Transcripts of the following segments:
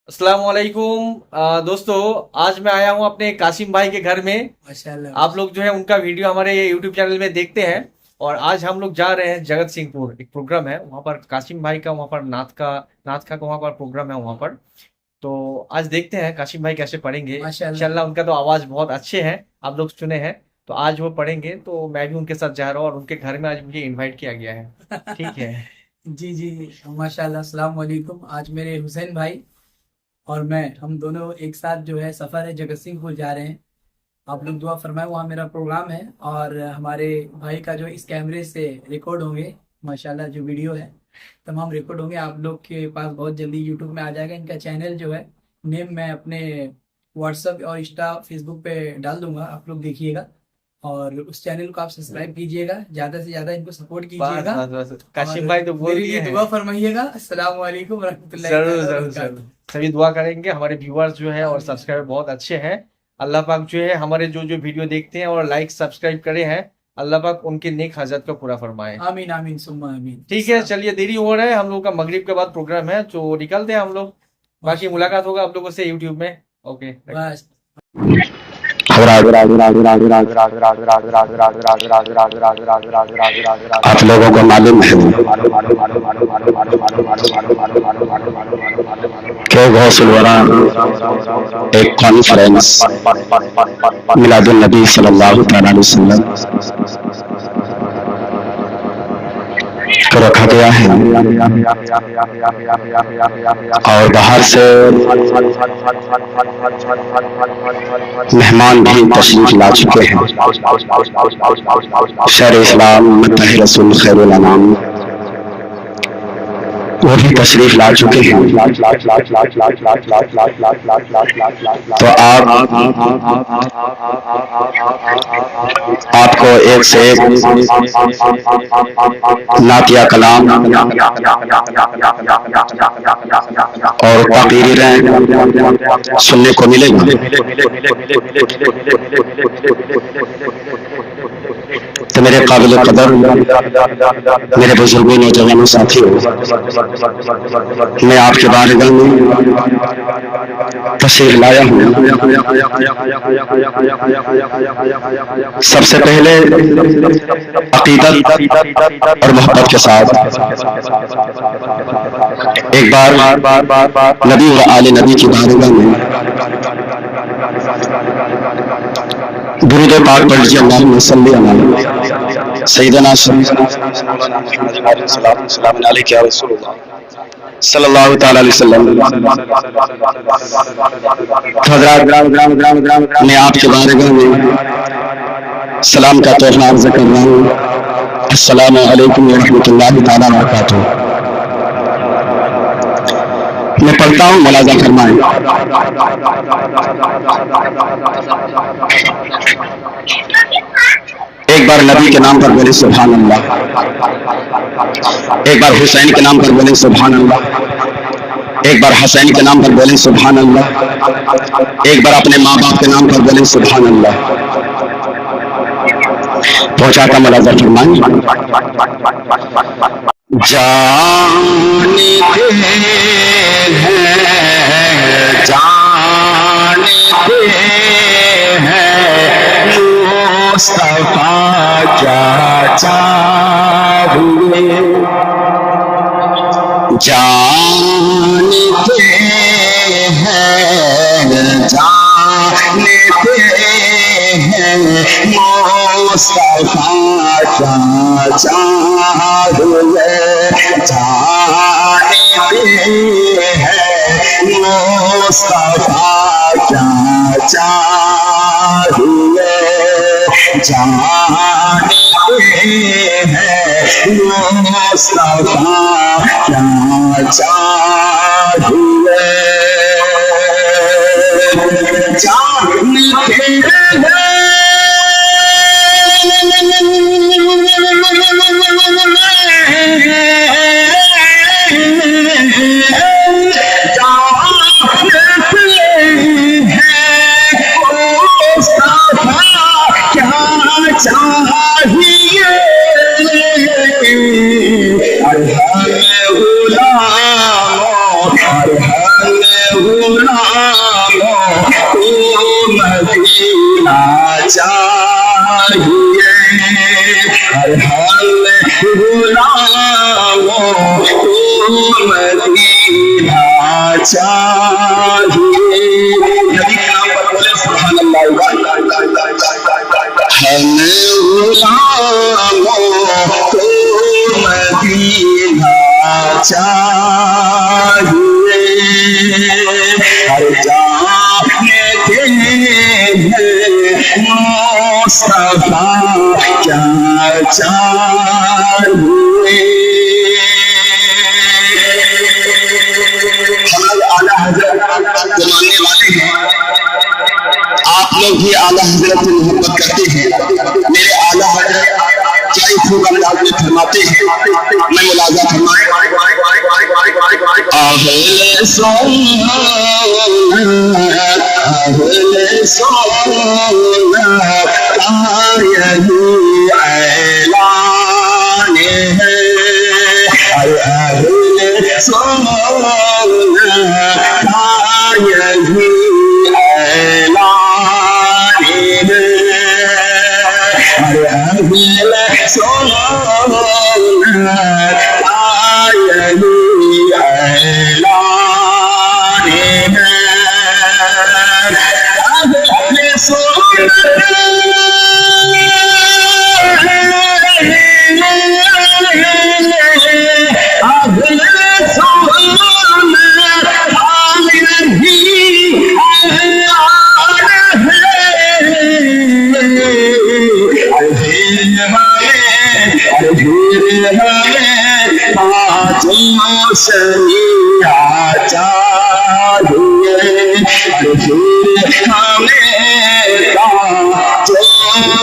अस्सलाम वालेकुम दोस्तों। आज मैं आया हूँ अपने कासिम भाई के घर में। माशाल्लाह। आप लोग जो है उनका वीडियो हमारे यूट्यूब चैनल में देखते हैं। और आज हम लोग जा रहे हैं जगत सिंहपुर, एक प्रोग्राम है वहाँ पर, कासिम भाई का वहाँ पर नाथ का वहाँ पर प्रोग्राम है वहाँ पर। तो आज देखते हैं कासिम भाई कैसे पढ़ेंगे। माशाल्लाह। इंशाल्लाह उनका तो आवाज़ बहुत अच्छे हैं, आप लोग सुने हैं। तो आज वो पढ़ेंगे, तो मैं भी उनके साथ जा रहा हूँ और उनके घर में आज मुझे इनवाइट किया गया है। ठीक है। जी जी। माशाल्लाह। अस्सलाम वालेकुम। आज मेरे हुसैन भाई और मैं, हम दोनों एक साथ जो है सफ़र है जगत सिंहपुर जा रहे हैं। आप लोग दुआ फरमाए, वहाँ मेरा प्रोग्राम है और हमारे भाई का जो इस कैमरे से रिकॉर्ड होंगे माशाल्लाह, जो वीडियो है तमाम रिकॉर्ड होंगे, आप लोग के पास बहुत जल्दी यूट्यूब में आ जाएगा। इनका चैनल जो है नेम मैं अपने व्हाट्सएप और इंस्टा फेसबुक पे डाल दूंगा, आप लोग देखिएगा और उस चैनल को आप सब्सक्राइब कीजिएगा, ज़्यादा से ज़्यादा इनको सपोर्ट बस कीजिएगा बस बस, कासिम और भाई तो बोल मेरे दिए लिए हैं। दुआ फरमाइएगा। अस्सलाम वालेकुम रहमतुल्लाहि जरूर तआला जरूर वबरकातुहू। जरूर, सभी दुआ करेंगे। हमारे व्यूअर्स जो है और आमीन। सब्सक्राइबर बहुत अच्छे हैं। अल्लाह पाक जो है हमारे जो जो वीडियो देखते हैं और लाइक सब्सक्राइब करे हैं, अल्लाह पाक उनके नेक हाजत को पूरा फरमाए। आमीन आमीन सुम्मा आमीन। ठीक है, चलिए, देरी हो रहा है, हम लोग का मगरिब के बाद प्रोग्राम है, तो निकलते हैं हम लोग। बाकी मुलाकात होगा आप लोगों से यूट्यूब में। ओके। बस। आप लोगों को मालूम है कि गौसुल वरा एक कॉन्फ्रेंस मिलादुन नबी सल्लल्लाहु अलैहि वसल्लम को रखा गया है और बाहर से मेहमान भी तशरीफ ला चुके हैं। शहर इस्लाम मत्तह रसूल खैरुल अनाम वो भी तशरीफ ला चुके हैं। तो आपको एक से एक नातिया कलाम और तकरीरें सुनने को मिलेगी। तो मेरे काबिल कदर, मेरे बुजुर्गों, नौजवानों, साथियों, मैं आपके बारगाह में तशरीफ लाया हूँ। सबसे पहले अकीदत और मोहब्बत के साथ एक बार नबी और आले नबी की बारगाह में दुरूद पाक पढ़ लीजिए। अल्लाहुम्मा सल्ली अला सय्यिदना सल्लल्लाहु अलैहि वसल्लम सल्लल्लाहु तआला अलैहि वसल्लम। हज़रात, मैं आपके बारगाह में सलाम का तोहफा अर्ज़ कर रहा हूँ। अस्सलामु अलैकुम व रहमतुल्लाहि तआला व बरकातुहू। मैं पढ़ता हूँ, मुलाज़ा फरमाएं। एक बार नबी के नाम पर बोले सुभान अल्लाह, एक बार हुसैन के नाम पर बोले सुभान अल्लाह, एक बार हसैन के नाम पर बोले सुभान अल्लाह, एक बार अपने माँ बाप के नाम पर बोले सुभान अल्लाह। पहुंचाता मुलाज़ा फरमाएं। जानते हैं, जानते हैं मुस्तफा क्या चाहे, जानते हैं, जानते हैं मुस्तफा क्या चाहे, जानते हैं मुस्तफा क्या चाहे, जानते हैं मुस्तफा क्या चाहे, जानते हैं चाहिए। चाहिए हर हाल गुलामों को मदीना चाहिए। नबी के नाम पर बोले सुभान अल्लाह। हम गुलामों को मदीना चाहिए हर जाने मुस्तफा क्या चाहिए। हमारे आला हजरत को मानने वाले हैं, आप लोग भी आला हजरत से मोहब्बत करते हैं। मेरे आला हजरत क्या खूब अंदाज में फरमाते हैं, मैं मुलाजा फरमाए। अहले सोना का यही ऐलान है। अहले सोना का यही ऐलान है। अहले सोना का यही ऐलान है। अहले सोना शरिया चाहिए फिर हमें जो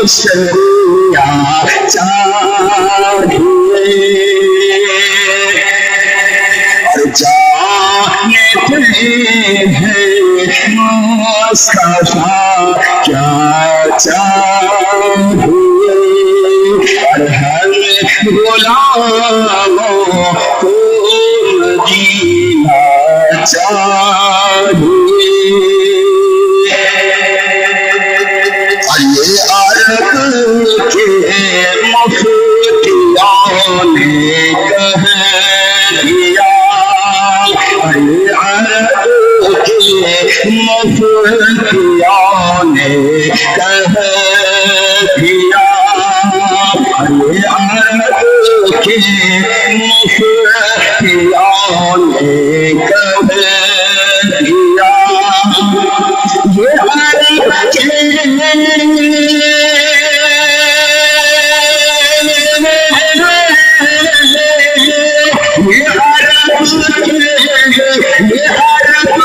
शरिया चाहिए। और जाने हैं मुस्तफा क्या चाहिए और हर गुलामों को मदीना चाहिए। ये अरब के मुफ्तियों ने कह दिया, ये अरब के मुफ्तियों ने कह दिया, ये अरब के मुफ्तियों ने कह दिया, ये अरब के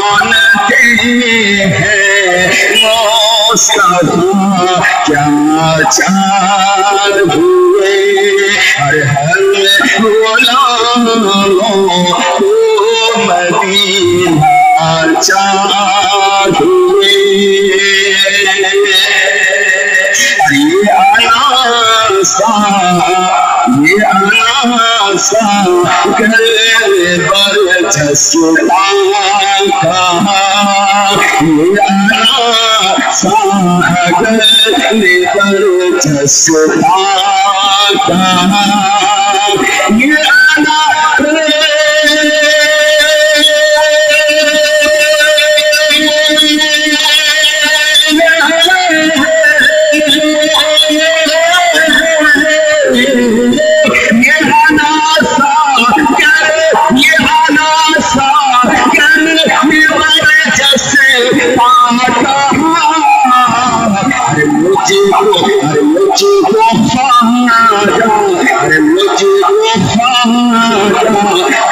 जानते हैं मुस्तफा क्या चाहिए हर गुलामों को मदीना चाहिए। ये आसा कर बरचस्ता कहा, ये आसा कर बरचस्ता कहा, ये मुझको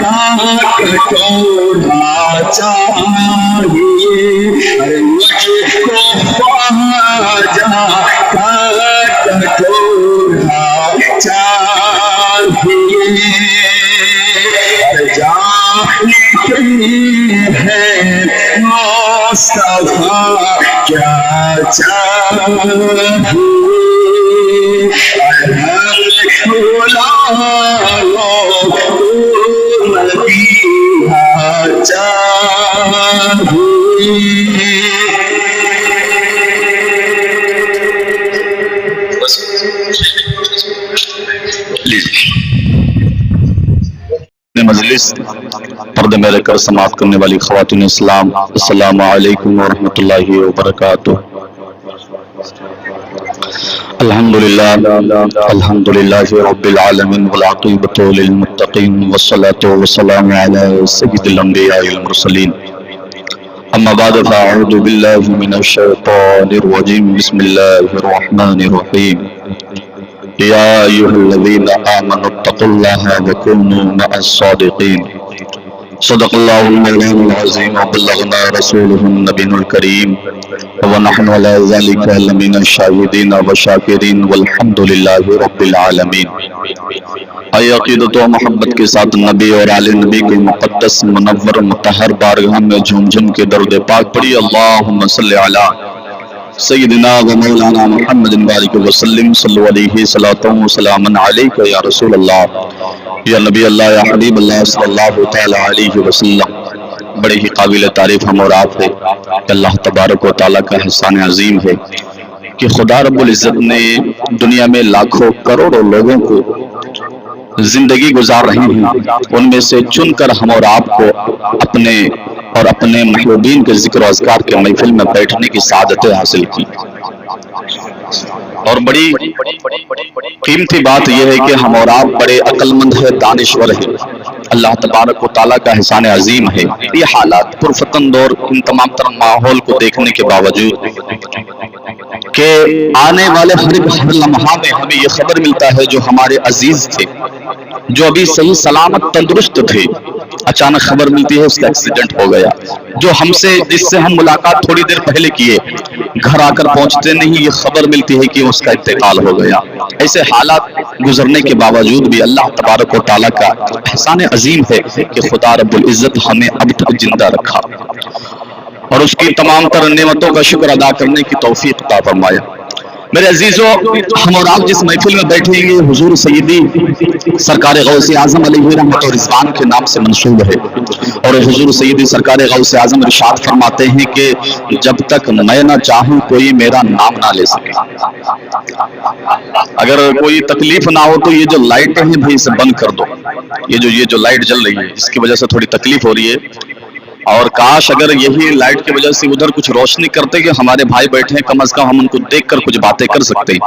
کا کٹورا چاہیے، ارے مجھ کو خواجہ کا کٹورا چاہیے، جانتے ہیں مصطفیٰ کیا چاہیے، مجلس پردے میرے کر سماعت کرنے والی خواتین اسلام، السلام علیکم ورحمۃ اللہ وبرکاتہ۔ الحمدللہ رب العالمین والعاقبۃ للمتقین والصلاة والسلام علی سید الانبیاء والمرسلین، اما بعد فاعوذ باللہ من الشیطان الرجیم، بسم اللہ الرحمن الرحیم، یا ایھا الذین آمنوا اتقوا اللہ وکونوا مع الصادقین، صدق اللہ المولانا العظیم وبلغنا رسولہ النبی الکریم، ونحن علی ذلک لمن الشاہدین والشاکرین والحمد للہ رب العالمین۔ آئی عقیدت و محبت کے ساتھ نبی اور آل نبی کے مقدس منور مطہر بارگاہ میں جھوم جھوم کے درود پاک پڑھی، اللہم صلی علی سیدنا و مولانا محمد بارک وسلم، صلو علیہ صلاۃ و سلام علیک یا رسول اللہ، یا نبی اللہ، یا حبیب اللہ صلی اللہ تعالی علیہ وسلم۔ بڑے ہی قابل تعریف ہم اور آپ ہے کہ اللہ تبارک و تعالیٰ کا احسان عظیم ہے کہ خدا رب العزت نے دنیا میں لاکھوں کروڑوں لوگوں کو زندگی گزار رہے ہیں، ان میں سے چن کر ہم اور آپ کو اپنے اور اپنے محبوبین کے ذکر و اذکار کے محفل میں بیٹھنے کی سعادتیں حاصل کی۔ اور بڑی قیمتی بات یہ ہے کہ ہم اور آپ بڑے عقل مند ہے، دانشور ہے، اللہ تبارک و تعالیٰ کا احسان عظیم ہے۔ یہ حالات پرفتن اور ان تمام تر ماحول کو دیکھنے کے باوجود کہ آنے والے ہر لمحہ میں ہمیں یہ خبر ملتا ہے جو ہمارے عزیز تھے، جو ابھی صحیح سلامت تندرست تھے، اچانک خبر ملتی ہے اس کا ایکسیڈنٹ ہو گیا، جو ہم سے جس سے ہم ملاقات تھوڑی دیر پہلے کیے، گھر آ کر پہنچتے نہیں یہ خبر ملتی ہے کہ اس کا انتقال ہو گیا۔ ایسے حالات گزرنے کے باوجود بھی اللہ تبارک و تعالیٰ کا احسان عظیم ہے کہ خدا رب العزت ہمیں اب تک زندہ رکھا اور اس کی تمام تر نعمتوں کا شکر ادا کرنے کی توفیق عطا فرمایا۔ میرے عزیزو، ہم اور آپ جس محفل میں بیٹھے ہیں یہ حضور سیدی سرکار غوث اعظم علیہ رحمت و رضوان کے نام سے منسوب ہے، اور حضور سیدی سرکار غوث اعظم ارشاد فرماتے ہیں کہ جب تک میں نہ چاہوں کوئی میرا نام نہ لے سکے۔ اگر کوئی تکلیف نہ ہو تو یہ جو لائٹیں ہیں بھائی اسے بند کر دو، یہ جو لائٹ جل رہی ہے اس کی وجہ سے تھوڑی تکلیف ہو رہی ہے، اور کاش اگر یہی لائٹ کی وجہ سے ادھر کچھ روشنی کرتے کہ ہمارے بھائی بیٹھے ہیں، کم از کم ہم ان کو دیکھ کر کچھ باتیں کر سکتے ہیں۔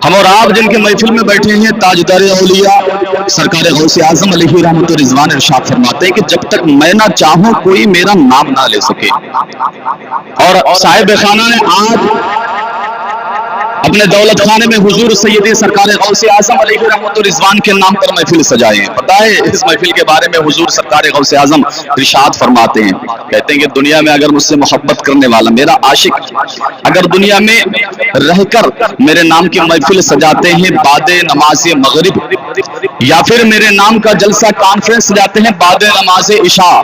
ہم اور آپ جن کے محفل میں بیٹھے ہیں تاجدار اولیاء سرکار غوث اعظم علیہ رحمت و رضوان ارشاد فرماتے ہیں کہ جب تک میں نہ چاہوں کوئی میرا نام نہ لے سکے۔ اور صاحب خانہ نے آج اپنے دولت خانے میں حضور سیدی سرکار غوث اعظم علیہ رحمت و رضوان کے نام پر محفل سجائے ہیں۔ پتہ ہے اس محفل کے بارے میں حضور سرکار غوث اعظم ارشاد فرماتے ہیں، کہتے ہیں کہ دنیا میں اگر مجھ سے محبت کرنے والا میرا عاشق اگر دنیا میں رہ کر میرے نام کی محفل سجاتے ہیں بعد نماز مغرب، یا پھر میرے نام کا جلسہ کانفرنس سجاتے ہیں بعد نماز عشاء،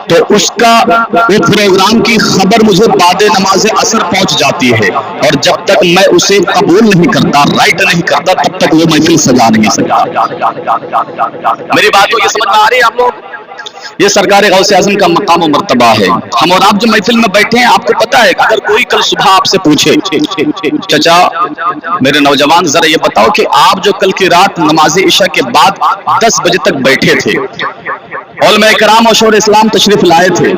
تو اس کا وہ پروگرام کی خبر مجھے بعد نماز عصر پہنچ جاتی ہے، اور جب تک میں اسے قبول نہیں کرتا، رائٹ نہیں کرتا، تب تک وہ محفل سجا نہیں سکتا۔ میری بات کو یہ سمجھ میں آ رہی ہے آپ لوگ؟ یہ سرکار غوث اعظم کا مقام و مرتبہ ہے۔ ہم اور آپ جو محفل میں بیٹھے ہیں آپ کو پتا ہے کہ اگر کوئی کل صبح آپ سے پوچھے چچا میرے نوجوان ذرا یہ بتاؤ کہ آپ جو کل کی رات نماز عشاء کے بعد 10 بجے تک بیٹھے تھے، علماء کرام اور شور اسلام تشریف لائے تھے،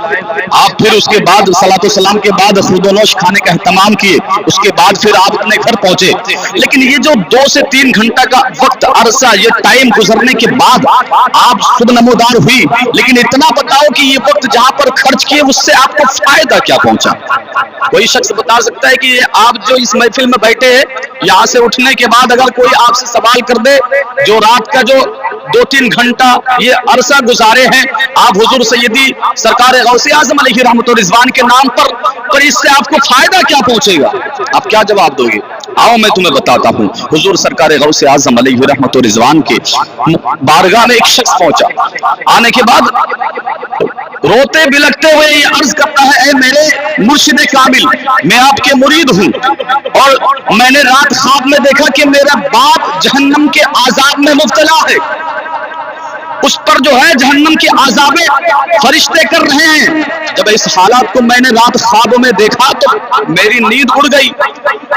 آپ پھر اس کے بعد صلاۃ و سلام کے بعد خود و نوش کھانے کا اہتمام کیے، اس کے بعد پھر آپ اپنے گھر پہنچے، لیکن یہ جو 2 سے 3 گھنٹہ کا وقت عرصہ یہ ٹائم گزرنے کے بعد آپ صبح نمودار ہوئی، لیکن اتنا بتاؤ کہ یہ وقت جہاں پر خرچ کیے اس سے آپ کو فائدہ کیا پہنچا؟ کوئی شخص بتا سکتا ہے کہ آپ جو اس محفل میں بیٹھے ہیں یہاں سے اٹھنے کے بعد اگر کوئی آپ سے سوال کر دے جو رات کا جو 2-3 घंटा ये अरसा गुजारे हैं आप हुजूर सैयदी सरकार गौसे आजम अलैहि रहमत व रिजवान के नाम पर इससे आपको फायदा क्या पहुंचेगा? आप क्या जवाब दोगे? आओ मैं तुम्हें बताता हूँ। हुजूर सरकार गौसे आजम अलैहि रहमत व रिजवान के बारगाह में एक शख्स पहुंचा। आने के बाद रोते बिलखते हुए ये अर्ज करता है, ए मेरे मुर्शिद कामिल, मैं आपके मुरीद हूँ और मैंने रात ख्वाब में देखा कि मेरा बाप जहन्नम के आजाब में मुब्तला है, उस पर जो है जहन्नम के आजाबे फरिश्ते कर रहे हैं। जब इस हालात को मैंने रात ख्वाब में देखा तो मेरी नींद उड़ गई,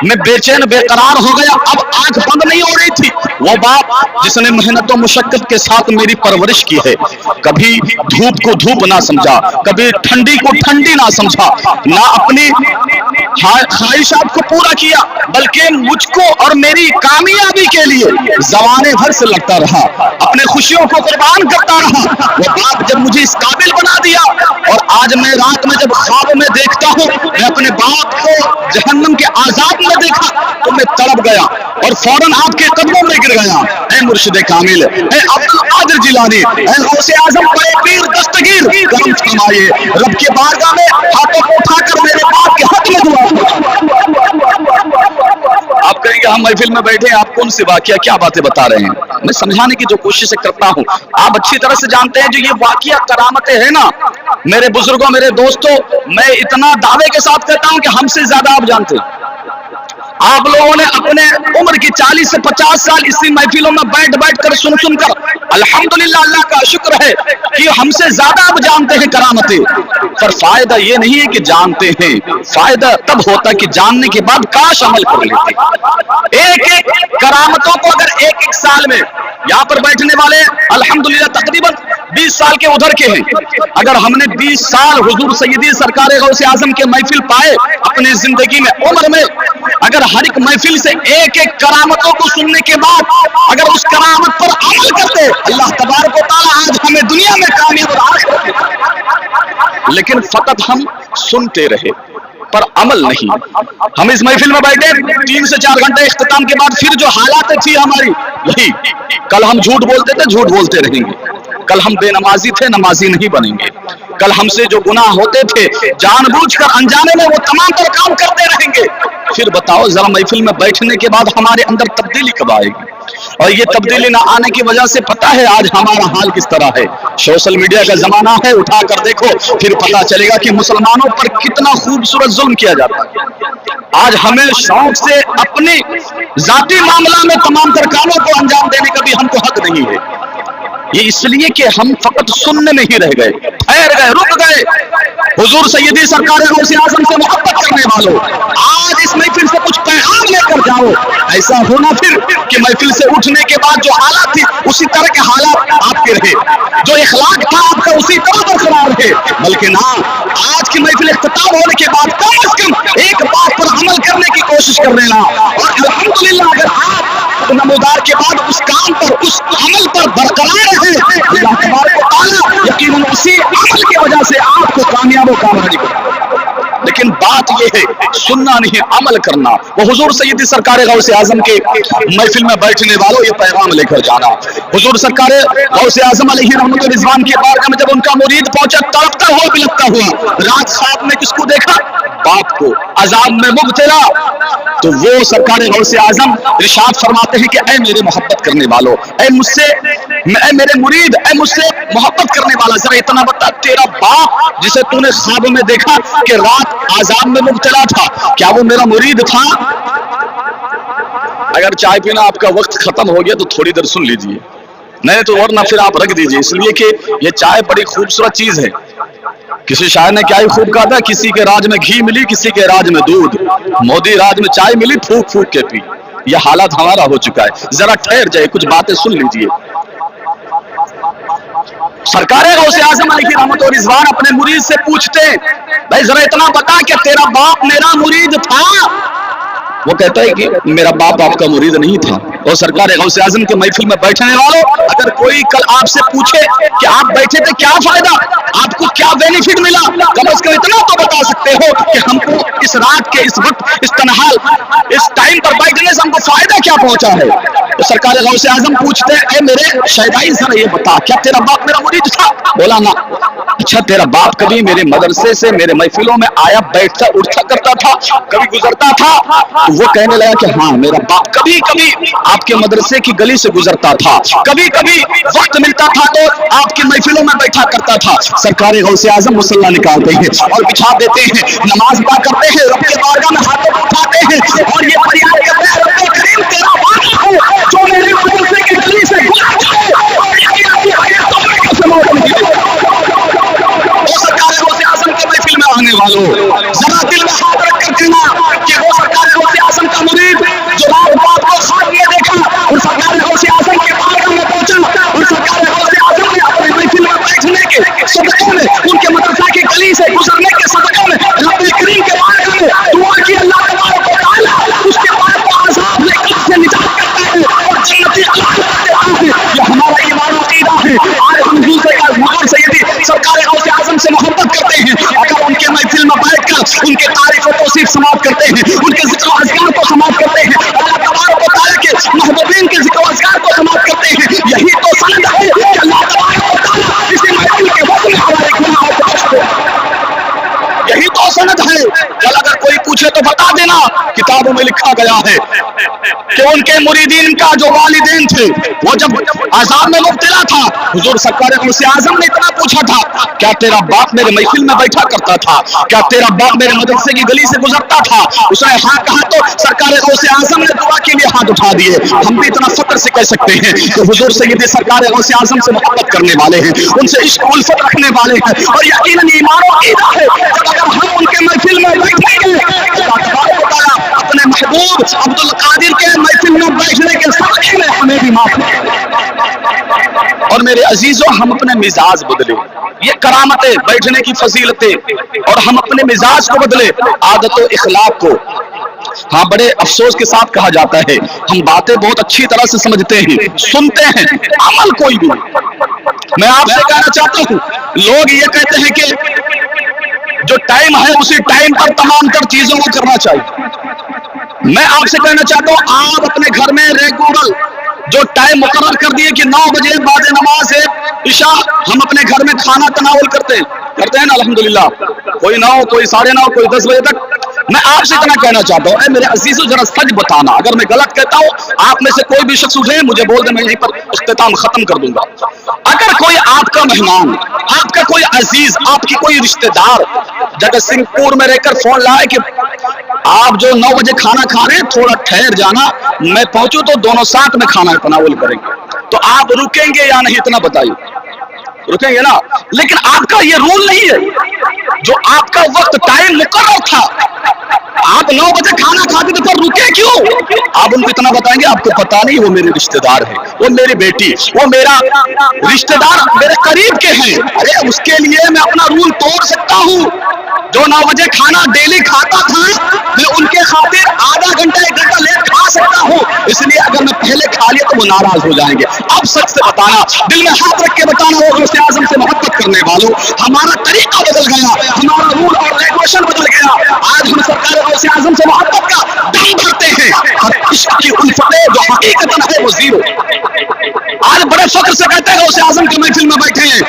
मैं बेचैन बेकरार हो गया। अब आंख बंद नहीं हो रही थी। वो बाप जिसने मेहनत और मुशक्कत के साथ मेरी परवरिश की है, कभी धूप को धूप ना समझा, कभी ठंडी को ठंडी ना समझा, ना अपनी ख्वाहिशात को पूरा किया, बल्कि मुझको और मेरी कामयाबी के लिए जमाने भर से लगता रहा, अपने खुशियों को कुर्बान करता रहा। वो बाप जब मुझे इस काबिल बना दिया और आज मैं रात में जब ख्वाब में देखता हूँ मैं अपने बाप को जहन्नम के आजाब में देखा तो मैं तड़प गया और फौरन आपके कदमों में गिर गया। ऐ मुर्शिद कामिल, ऐ अब्दुल कादिर जिलानी, ऐ गौसे आजम, बड़े पीर दस्तगीर, करम फरमाइए। रब के बारगाह में हाथों को उठाकर मेरे बाप के हक में दुआ। आप कहेंगे हम महफिल में बैठे, आप कौन सी वाकया क्या बातें बता रहे हैं? मैं समझाने की जो कोशिश करता हूं, आप अच्छी तरह से जानते हैं जो ये वाकया करामतें हैं ना, मेरे बुजुर्गों, मेरे दोस्तों, मैं इतना दावे के साथ कहता हूं कि हमसे ज्यादा आप जानते हैं। आप लोगों ने अपने उम्र की 40 से 50 साल इसी महफिलों में बैठ बैठ कर सुन कर अल्हम्दुलिल्लाह, अल्लाह का शुक्र है कि हमसे ज्यादा आप जानते हैं करामतें। पर फायदा ये नहीं है कि जानते हैं, फायदा तब होता कि जानने के बाद काश अमल कर लेते। एक एक करामतों को अगर एक एक साल में, यहाँ पर बैठने वाले अल्हम्दुलिल्लाह तकरीबन 20 साल के उधर के हैं, अगर हमने 20 साल हुजूर सैयदी सरकार गौसे आजम के महफिल पाए अपनी जिंदगी में, उम्र में, अगर हर एक महफिल से एक एक करामतों को सुनने के बाद अगर उस करामत पर अमल करते, अल्लाह तबारक व तआला आज हमें दुनिया में कामयाब रखे। लेकिन फकत हम सुनते रहे पर अमल नहीं। हम इस महफिल में बैठे 3 से 4 घंटे इख्तिताम के बाद फिर जो हालात थी हमारी वही, कल हम झूठ बोलते थे, झूठ बोलते रहेंगे, कल हम बेनमाजी थे, नमाजी नहीं बनेंगे, कल हमसे जो गुनाह होते थे जानबूझकर अनजाने में वो तमाम पर काम करते रहेंगे। फिर बताओ जरा महफिल में बैठने के बाद हमारे अंदर तब्दीली कब आएगी? और ये तब्दीली ना आने की वजह से पता है आज हमारा हाल किस तरह है। सोशल मीडिया का जमाना है, उठा कर देखो फिर पता चलेगा कि मुसलमानों पर कितना खूबसूरत जुल्म किया जाता है। आज हमें शौक से अपने जाती मामला में तमाम तर कामों को अंजाम देने का भी हमको हक नहीं है। ये इसलिए कि हम फकत सुनने में ही रह गए, ठहर गए, रुक गए। हुजूर सैयदी सरकार गौसे आजम से मोहब्बत करने वालों, आज इस महफिल से कुछ पैगाम लेकर जाओ। ऐसा होना फिर कि महफिल से उठने के बाद जो हालात थी उसी तरह के हालात आपके रहे, जो इखलाक था आपका उसी तरह बरकरार रहे। बल्कि ना, आज की महफिल इख्तिताम होने के बाद कम से कम एक बात पर अमल करने की कोशिश कर लेना। और अल्हम्दुलिल्लाह अगर आप नमोदार के बाद उस काम पर, उस अमल पर बरकरार रहे, अल्लाह तबारक व तआला यकीनन उसी अमल की वजह से आपको कामयाब और कामयाब करेगा। लेकिन बात यह है सुनना नहीं, अमल करना। वो हुजूर सैयदी सरकार गौसे आजम के महफिल में बैठने वालों ये पैगाम लेकर जाना। हुजूर सरकार गौसे आजम अलैहि रहमत व रिजवान के बारगाह में जब उनका मुरीद पहुंचा, तड़पता हुआ बिलखता हुआ, रात ख्वाब में किसको देखा? बाप को, अजाब में मुब्तला। तो वो सरकार गौसे आजम इरशाद फरमाते हैं कि ऐ मेरे मोहब्बत करने वालों, ऐ मुझसे, ऐ मेरे मुरीद, ऐ मुझसे मोहब्बत करने वाला, जरा इतना बता, तेरा बाप जिसे तूने ख्वाब में देखा कि रात आजाब में मुब्तला था, क्या वो मेरा मुरीद था? अगर चाय पीना आपका वक्त खत्म हो गया तो थोड़ी देर सुन लीजिए, नहीं तो वरना फिर आप रख दीजिए, इसलिए कि ये चाय बड़ी खूबसूरत चीज है। किसी शायर ने क्या ही खूब कहा था, किसी के राज में घी मिली, किसी के राज में दूध, मोदी राज में चाय मिली, फूक फूक के पी। यह हालत हमारा हो चुका है। जरा ठहर जाए, कुछ बातें सुन लीजिए। सरकार गौसे आजम अलैहि रहमत व रिजवान अपने मुरीद से पूछते हैं, भाई जरा इतना बता कि तेरा बाप मेरा मुरीद था? वो कहता है कि मेरा बाप आपका मुरीद नहीं था। और सरकार गौसे आजम के महफिल में बैठने वालों, अगर कोई कल आपसे पूछे कि आप बैठे थे क्या फायदा, आपको क्या बेनिफिट मिला, कम से कम इतना तो बता सकते हो कि हमको इस रात के, इस वक्त, इस तन्हाल, इस टाइम पर बैठने से हमको फायदा क्या पहुंचा है। तो सरकार गौसे आजम पूछते हैं, ए मेरे शहदाई जरा ये बता, क्या तेरा बाप मेरा मुरीद था? बोला ना। अच्छा, तेरा बाप कभी मेरे मदरसे से मेरे महफिलों में आया बैठता उठता करता था, कभी गुजरता था? तो वो कहने लगा कि हाँ, मेरा बाप कभी कभी आपके मदरसे की गली से गुजरता था, कभी कभी वक्त मिलता था तो आपकी महफिलों में बैठा करता था। सरकार गौसे आजम मुसल्ला निकालते हैं और बिछा देते हैं, नमाज अदा करते हैं, रब के बारगाह में हाथ उठाते हैं और ये फरियाद करते हैं, रब्बे करीम तेरा वादा है जो मेरे मदरसे की गली से गुजर जाए और यकीनन हयात कब्र के समाओ नहीं दे। वो सरकार गौसे आजम के महफिल में आने वालों, जरा दिल में हाथ रख कर कहना कि वो सरकार गौसे आजम का मुरीद जो रात बात को खाक ये देखा और सरकार गौसे आजम के बारगाह में पहुंचा और सरकार गौसे आजम ने अपने महफिल में बैठने के सदक़े में, उनके मदरसा की गली से गुजरने के सदक़े में रब्बे करीम के बारगाह में दुआ की, अल्लाह तबारक व तआला उसके बाद को अज़ाब से निजात करता है और जन्नती अल्लाह देता है। ये हमारा ईमान अकीदा है। आज हम हुजूर सैयदी सरकार गौसे आजम से मोहब्बत करते हैं, अगर उनके महफिल में बैठकर उनके तारीफ और तौसीफ समाप्त करते हैं, उनके ज़िक्र व अज़कार को समाप्त करते हैं, अल्लाह तबारक व तआला के महबूबीन के ज़िक्र व अज़कार को समाप्त करते हैं, यही तो सनद है कि अल्लाह तबारक व तआला इसी महफिल के वक्त में हमारे गुनाहों को बख्श दे। यही तो सनद है। कल अगर कोई पूछे तो बता देना, किताबों में लिखा गया है कि उनके मुरीदीन का जो वालिदैन थे वो जब अज़ाब में मुब्तला था, हुजूर सरकार गौसे आजम ने इतना पूछा था, क्या तेरा बाप मेरे महफिल में बैठा करता था? क्या तेरा बाप मेरे मदरसे की गली से गुजरता था? उसने हाँ कहा तो सरकार गौसे आजम ने दुआ के लिए हाथ उठा दिए। हम भी इतना फक्र से कह सकते हैं कि हुजूर सैयदी सरकार गौसे आजम से मोहब्बत करने वाले हैं, उनसे इश्क उल्फत रखने वाले हैं और यकीनन ईमान और ईदा है जब अगर हम उनके महफिल में बैठेंगे, अल्लाह तबारक व तआला अपने महबूब अब्दुल कादिर के महफिल में बैठने के सदक़े में हमें भी माफ करें। और मेरे अजीजों, हम अपने मिजाज बदले, ये करामतें, बैठने की फजीलतें, और हम अपने मिजाज को बदले, आदत और इखलाक को। हाँ, बड़े अफसोस के साथ कहा जाता है, हम बातें बहुत अच्छी तरह से समझते हैं, सुनते हैं, अमल कोई भी। मैं आपसे कहना चाहता हूँ, लोग ये कहते हैं कि जो टाइम है उसी टाइम पर तमाम तर चीजों को करना चाहिए। मैं आपसे कहना चाहता हूँ, आप अपने घर में रेगुलर जो टाइम मुकर्रर कर दिए कि 9 बजे बाद नमाज है इशा, हम अपने घर में खाना तनावुल करते हैं ना, अल्हम्दुलिल्लाह। कोई 9, कोई 9:30, कोई 10 बजे तक। मैं आपसे इतना कहना चाहता हूँ, मेरे अजीजों जरा सच बताना, अगर मैं गलत कहता हूँ आप में से कोई भी शख्स उठे मुझे बोल दे, मैं यहीं पर इख्तिताम खत्म कर दूंगा। अगर कोई आपका मेहमान, आपका कोई अजीज, आपकी कोई रिश्तेदार जगत सिंहपुर में रहकर फोन लाए कि आप जो 9 बजे खाना खा रहे हैं थोड़ा ठहर जाना, मैं पहुंचू तो दोनों साथ में खाना तनावुल करेंगे, तो आप रुकेंगे या नहीं? इतना बताइए, रुकेंगे ना? लेकिन आपका ये रूल नहीं है, जो आपका वक्त टाइम मुकर्रर था, आप 9 बजे खाना खाते थे, पर रुके क्यों? आप उनको इतना बताएंगे, आपको पता नहीं वो मेरे रिश्तेदार है, वो मेरी बेटी, वो मेरा रिश्तेदार मेरे करीब के हैं, अरे उसके लिए मैं अपना रूल तोड़ सकता हूँ। जो 9 बजे खाना डेली खाता था, मैं उनके खातिर आधा घंटा 1 घंटा लेट खा सकता हूँ, इसलिए अगर मैं पहले खा लिया तो वो नाराज हो जाएंगे। अब सच से बताना, दिल में हाथ रख के बताना, वो गौसे आजम से मोहब्बत करने वालों, हमारा तरीका बदल गया, हमारा रूल और रेगुलेशन बदल गया। आज हम सरकार गौसे आजम से मोहब्बत का दम भरते हैं और इश्क की उल्फतें जो हकीकतन है वो जीरो। आज बड़े फख्र से कहते हैं गौसे आजम के महफिल में बैठे हैं,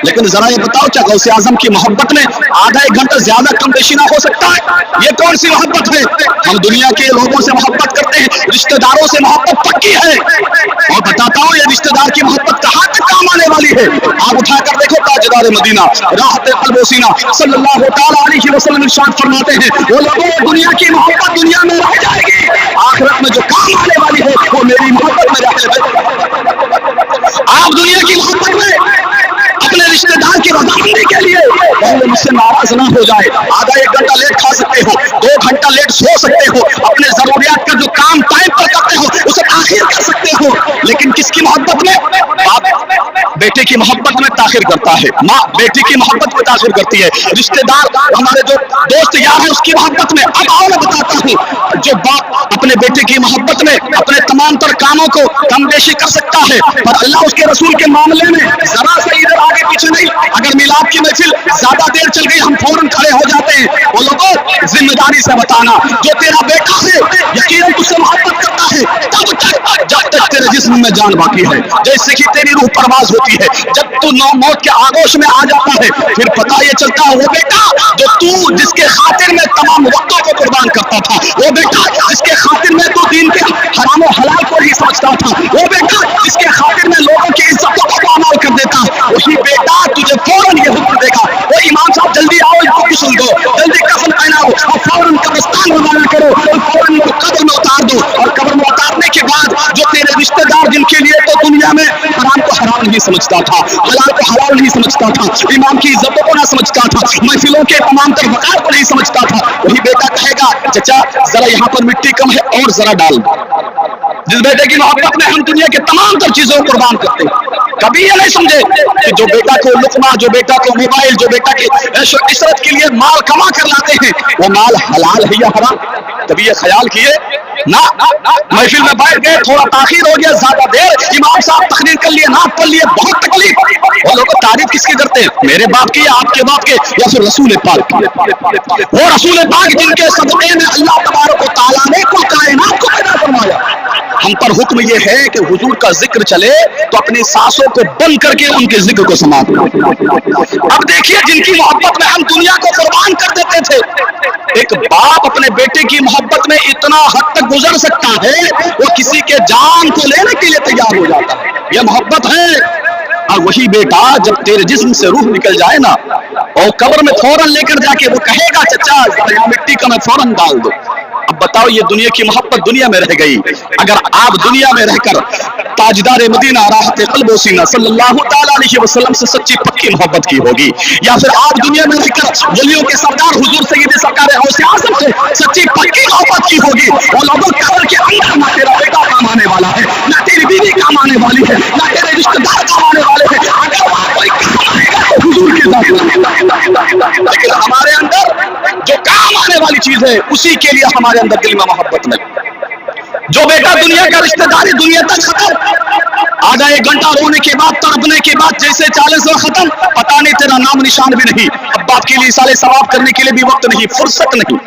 लेकिन जरा ये बताओ, क्या गौसे आजम की मोहब्बत में आधा 1 घंटा ज्यादा कम बेशी ना हो सकता है? ये कौन सी मोहब्बत है? हम दुनिया के लोगों से मोहब्बत करते हैं, रिश्तेदारों से मोहब्बत पक्की है। और बताता हूँ, ये रिश्तेदार की मोहब्बत कहाँ तक काम आने वाली है। आप उठाकर देखो, ताजदार मदीना राहत क़ल्ब व सीना सल्लल्लाहु तआला अलैहि वसल्लम इरशाद फरमाते हैं, वो लोगों, दुनिया की मोहब्बत दुनिया में रह जाएगी, आखिरत में जो काम आने वाली है वो मेरी मोहब्बत में रह। आप दुनिया की मोहब्बत में अपने रिश्तेदार की रजामंदी के लिए पहले मुझसे नाराज ना हो जाए, आधा 1 घंटा लेट खा सकते हो, 2 घंटा लेट सो सकते हो, अपने जरूरियात का जो काम टाइम पर करते हो उसे ताखिर कर सकते हो, लेकिन किसकी मोहब्बत में? बाप बेटे की मोहब्बत में ताखिर करता है, माँ बेटी की मोहब्बत में ताखिर करती है, रिश्तेदार हमारे जो दोस्त यार है उसकी मोहब्बत में। अब आओ मैं बताता हूँ, जो बाप अपने बेटे की मोहब्बत में अपने तमाम तर कामों को कम बेशी कर सकता है, पर अल्लाह उसके रसूल के मामले में जरा सा इधर आगे पीछे नहीं। अगर मिलाद की महफिल ज्यादा देर चल गई, हम फौरन खड़े हो जाते हैं। वो लोगों, जिम्मेदारी से बताना, जो तेरा बेटा है यकीनन तुझसे मोहब्बत करता है, तब तक जब तक तेरे जिस्म में जान बाकी है, जैसे कि तेरी रूह परवाज होती है, जब तू मौत के आगोश में आ जाता है फिर पता ये चलता है वो बेटा जो तू जिसके खातिर में तमाम वक्तों को कुर्बान करता था, वो बेटा जिसके खातिर में तू दीन के हराम और हलाल को ही समझता था, वो बेटा जिसके खातिर में लोगों की इज्जतों को पामाल कर देता, वही बेटा तुझे फौरन ये हुक्म देगा, वो इमाम साहब जल्दी आओ इसको कुचल दो, जल्दी कफन पहनाओ और फौरन कब्रिस्तान रवाना करो और फौरन इनको कब्र में उतार दो, और कब्र में उतारने के बाद जो तेरे रिश्तेदार जिनके लिए तो दुनिया में हराम को हराम नहीं समझता था, हलाल को हलाल नहीं समझता था, इमाम की इज्जतों को ना समझता था, महफिलों के तमाम तर वकार को नहीं समझता था, वही बेटा कहेगा चचा जरा यहाँ पर मिट्टी कम है और जरा डाल। जिस बेटे की मोहब्बत में हम दुनिया के तमाम तर चीजों को कुर्बान करते हैं, कभी ये नहीं समझे कि जो बेटा को लुकमा, जो बेटा को मोबाइल, जो बेटा की इशरत के लिए माल कमा कर लाते हैं वो माल हलाल है या हराम, कभी ये ख्याल किए ना। महफिल में बैठ गए, थोड़ा ताखीर हो गया, ज्यादा देर, इमाम साहब तकरीर कर लिए, नात पढ़ लिए, बहुत तकलीफ, वो लोग तारीफ किसकी करते हैं, मेरे बाप की या आपके बाप के या फिर रसूल पाक की, वो रसूल पाक जिनके सदक़े में अल्लाह तबारक व तआला ने कुल कायनात को पैदा फरमाया। हम पर हुक्म ये है कि हुजूर का जिक्र चले तो अपनी सांसों को बंद करके उनके जिक्र को समाप्त करें। अब देखिए जिनकी मोहब्बत में हम दुनिया को कुर्बान कर देते थे, एक बाप अपने बेटे की मोहब्बत में इतना हद तक गुजर सकता है वो किसी के जान को लेने के लिए तैयार हो जाता है, यह मोहब्बत है। और वही बेटा जब तेरे जिस्म से रूह निकल जाए ना और कब्र में फौरन लेकर जाके वो कहेगा चचा मिट्टी का मैं फौरन डाल दो। अब बताओ ये दुनिया की मोहब्बत दुनिया में रह गई। अगर आप दुनिया में रहकर ताजदार मदीना राहत क़ल्ब व सीना सल्लल्लाहु तआला अलैहि वसल्लम से सच्ची पक्की मोहब्बत की होगी, या फिर आप दुनिया में रहकर वलियों के सरदार हुजूर सय्यद सरकार गौसे आज़म से सच्ची पक्की मोहब्बत की होगी, वो लोगों कब्र के अंदर ना तेरा बेटा काम आने वाला है, ना तेरी बीवी काम आने वाली है, ना तेरे रिश्तेदार काम आने वाले हैं, अगर वहां कोई काम आएगा तो हुजूर के साथ। लेकिन हमारे अंदर जो काम आने वाली चीज है उसी के लिए हमारे अंदर दिल में मोहब्बत नहीं। जो बेटा दुनिया का रिश्तेदारी दुनिया तक खत्म, आधा एक घंटा रोने के बाद तड़पने के बाद जैसे 40 वर्ष खत्म, पता नहीं तेरा नाम निशान भी नहीं, अब बाप के लिए साले सवाब करने के लिए भी वक्त नहीं, फुर्सत नहीं।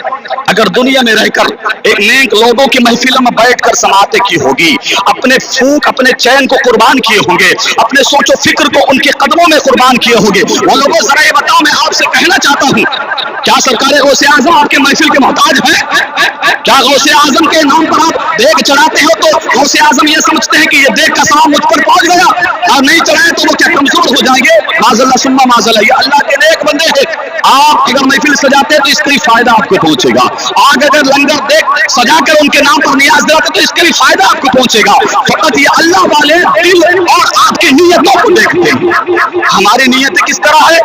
अगर दुनिया में रहकर एक नेक लोगों की महफिलों में बैठकर समाते की होगी, अपने फूक अपने चैन को कुर्बान किए होंगे, अपने सोचो फिक्र को उनके कदमों में कुर्बान किए होंगे, वो लोगों जरा ये बताओ मैं आपसे कहना चाहता हूँ क्या सरकार गौसे आज़म आपके महफिल के मोहताज है? क्या गौसे आज़म के नाम पर आप देख चढ़ाते हो तो गौसे आज़म ये समझते हैं कि ये देख का सवाब मुझ पर पहुंच गया, और नहीं चढ़ाए तो वो क्या कमजोर हो जाएंगे? माज़अल्लाह सुम्मा माज़अल्लाह, ये अल्लाह के नेक बंदे हैं। आप अगर महफिल सजाते हैं तो इसका फायदा आपको पहुंचेगा, आग अगर लंगर देख सजाकर उनके नाम पर नियाज दिलाते तो इसका फायदा आपको पहुंचेगा। फकत ये अल्लाह वाले दिल और आपकी नीयतों को देखते हैं। हमारी नीयत किस तरह है?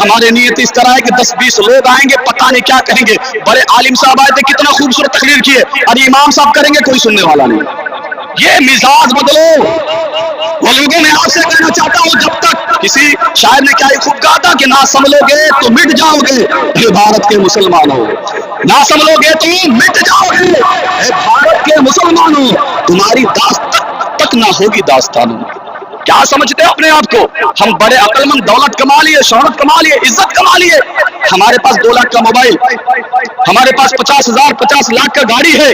हमारी नीयत इस तरह है कि 10-20 लोग आएंगे, पता नहीं क्या कहेंगे, बड़े आलिम साहब आए थे कितना खूबसूरत तकरीर किए, और इमाम साहब करेंगे कोई सुनने वाला नहीं। ये मिजाज बदलो। वो लोगों ने आपसे कहना चाहता हूं, जब तक किसी शायर ने क्या खूब कहा था कि ना समझोगे तो मिट जाओगे हे भारत के मुसलमानों, ना समझोगे तो मिट जाओगे हे भारत के मुसलमानों, तुम्हारी दास्तान तक ना होगी दास्तानों। क्या समझते हो अपने आप को? हम बड़े अक्लमंद, दौलत कमा लिए, शोहरत कमा लिए, इज्जत कमा लिए, हमारे पास 2 लाख का मोबाइल, हमारे पास 50,000 50 लाख का गाड़ी है,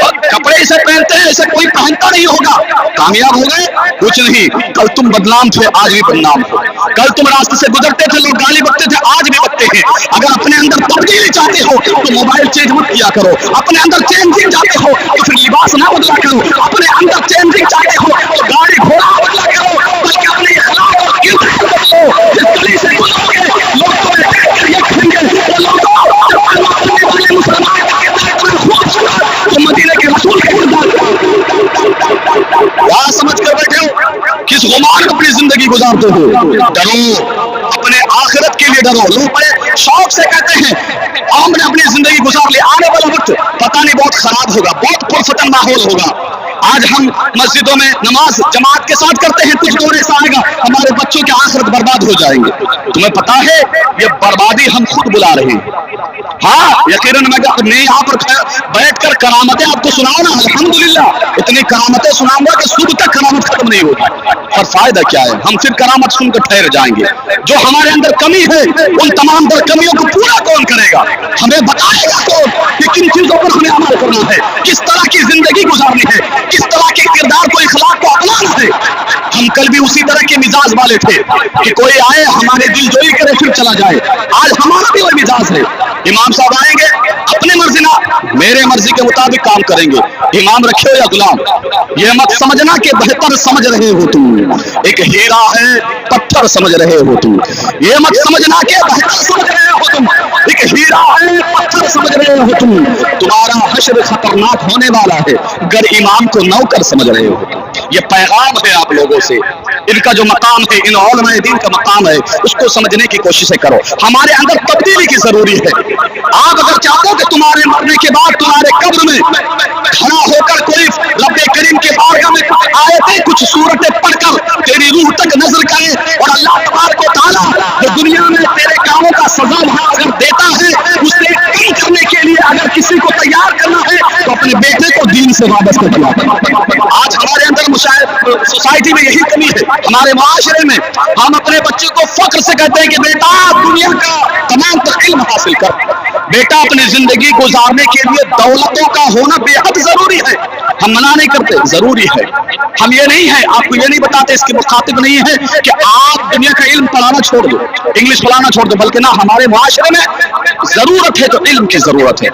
और कपड़े इसे पहनते हैं, इसे कोई पहनता नहीं होगा। कामयाब हो गए? कुछ नहीं। कल तुम बदनाम थे, आज भी बदनाम हो। कल तुम रास्ते से गुजरते थे, लोग गाली बकते थे, आज भी बकते हैं। अगर अपने अंदर तब्दीली चाहते हो तो मोबाइल चेंज मत किया करो, अपने अंदर चेंजिंग चाहते हो तो फिर लिबास ना बदला करो, अपने अंदर चेंजिंग चाहते हो तो गाड़ी घोड़ा बदला करो, बल्कि अपने अखलाक और किरदार बदलो। जिस गली से गुजरोगे लोग तुम्हें देखकर ये कहेंगे वो लोगों वाले मुसलमान का किरदार इतना खूबसूरत तो मदीने के रसूल का किरदार। क्या समझ कर बैठे हो? किस गुमान में अपनी जिंदगी गुजारते हो? डरो, अपने आखिरत के लिए डरो। लोग बड़े शौक से कहते हैं हमने अपनी जिंदगी गुजार ली, आने वाला वक्त पता नहीं बहुत खराब होगा, बहुत पुरफतन माहौल होगा। आज हम मस्जिदों में नमाज जमात के साथ करते हैं, कुछ दौर ऐसा आएगा हमारे बच्चों के आखिरत बर्बाद हो जाएंगे। तुम्हें पता है ये बर्बादी हम खुद बुला रहे हैं। हाँ यकीनन मैं यहाँ पर बैठकर करामतें आपको सुनाऊं ना, अल्हम्दुलिल्लाह इतनी करामतें सुनाऊंगा कि सुबह तक करामत खत्म नहीं होगी, पर फायदा क्या है? हम फिर करामत सुनकर ठहर जाएंगे। जो हमारे अंदर कमी है उन तमाम तर कमियों को पूरा कौन करेगा? हमें बताएगा कौन कि किन चीजों पर हमें अमल करना है, किस तरह की जिंदगी गुजारनी है, किस तरह के किरदार को, इखलाक को है। हम कल भी उसी तरह के मिजाज वाले थे कि कोई आए हमारे दिल जोई करे फिर चला जाए। आज हमारा भी वही मिजाज है। इमाम साहब आएंगे अपनी मर्जी ना, मेरे मर्जी के मुताबिक काम करेंगे। इमाम रखे हो या गुलाम, ये मत समझना कि बेहतर समझ रहे हो तुम, एक हीरा है पत्थर समझ रहे हो तुम। ये मत समझना कि बेहतर समझ रहे हो तुम, एक हीरा है पत्थर समझ रहे हो तुम। तुम्हारा हश्र खतरनाक होने वाला है अगर इमाम को नौकर समझ रहे हो तुम। ये पैगाम है आप लोगों से। इनका जो मकाम है, इन उलमाए दीन का मकाम है, उसको समझने की कोशिश करो। हमारे अंदर तब्दीली की जरूरी है। आप अगर चाहते हो कि तुम्हारे मरने के बाद तुम्हारे कब्र में खड़ा होकर कोई रब्बे करीम के बारगाह में आयतें कुछ सूरतें पढ़कर तेरी रूह तक नजर करे और अल्लाह तबारक व तआला जो दुनिया में तेरे कामों का सजा वहां अगर देता है, उसे कम करने के लिए अगर किसी को तैयार करना है तो अपने बेटे को दीन से वाबस्ता करना है। आज हमारे अंदर सोसाइटी में यही कमी है। हमारे मुआशरे में हम अपने बच्चे को फख्र से कहते हैं कि बेटा दुनिया का तमाम तर इल्म हासिल कर। बेटा अपनी जिंदगी गुजारने के लिए दौलतों का होना बेहद जरूरी है। हम मना नहीं करते, जरूरी है। हम ये नहीं है, आपको ये नहीं बताते, इसके मुखातिब नहीं है कि आप दुनिया का इल्म पढ़ाना छोड़ दो, इंग्लिश पढ़ाना छोड़ दो, बल्कि ना, हमारे मुआशरे में जरूरत है तो इल्म की जरूरत है।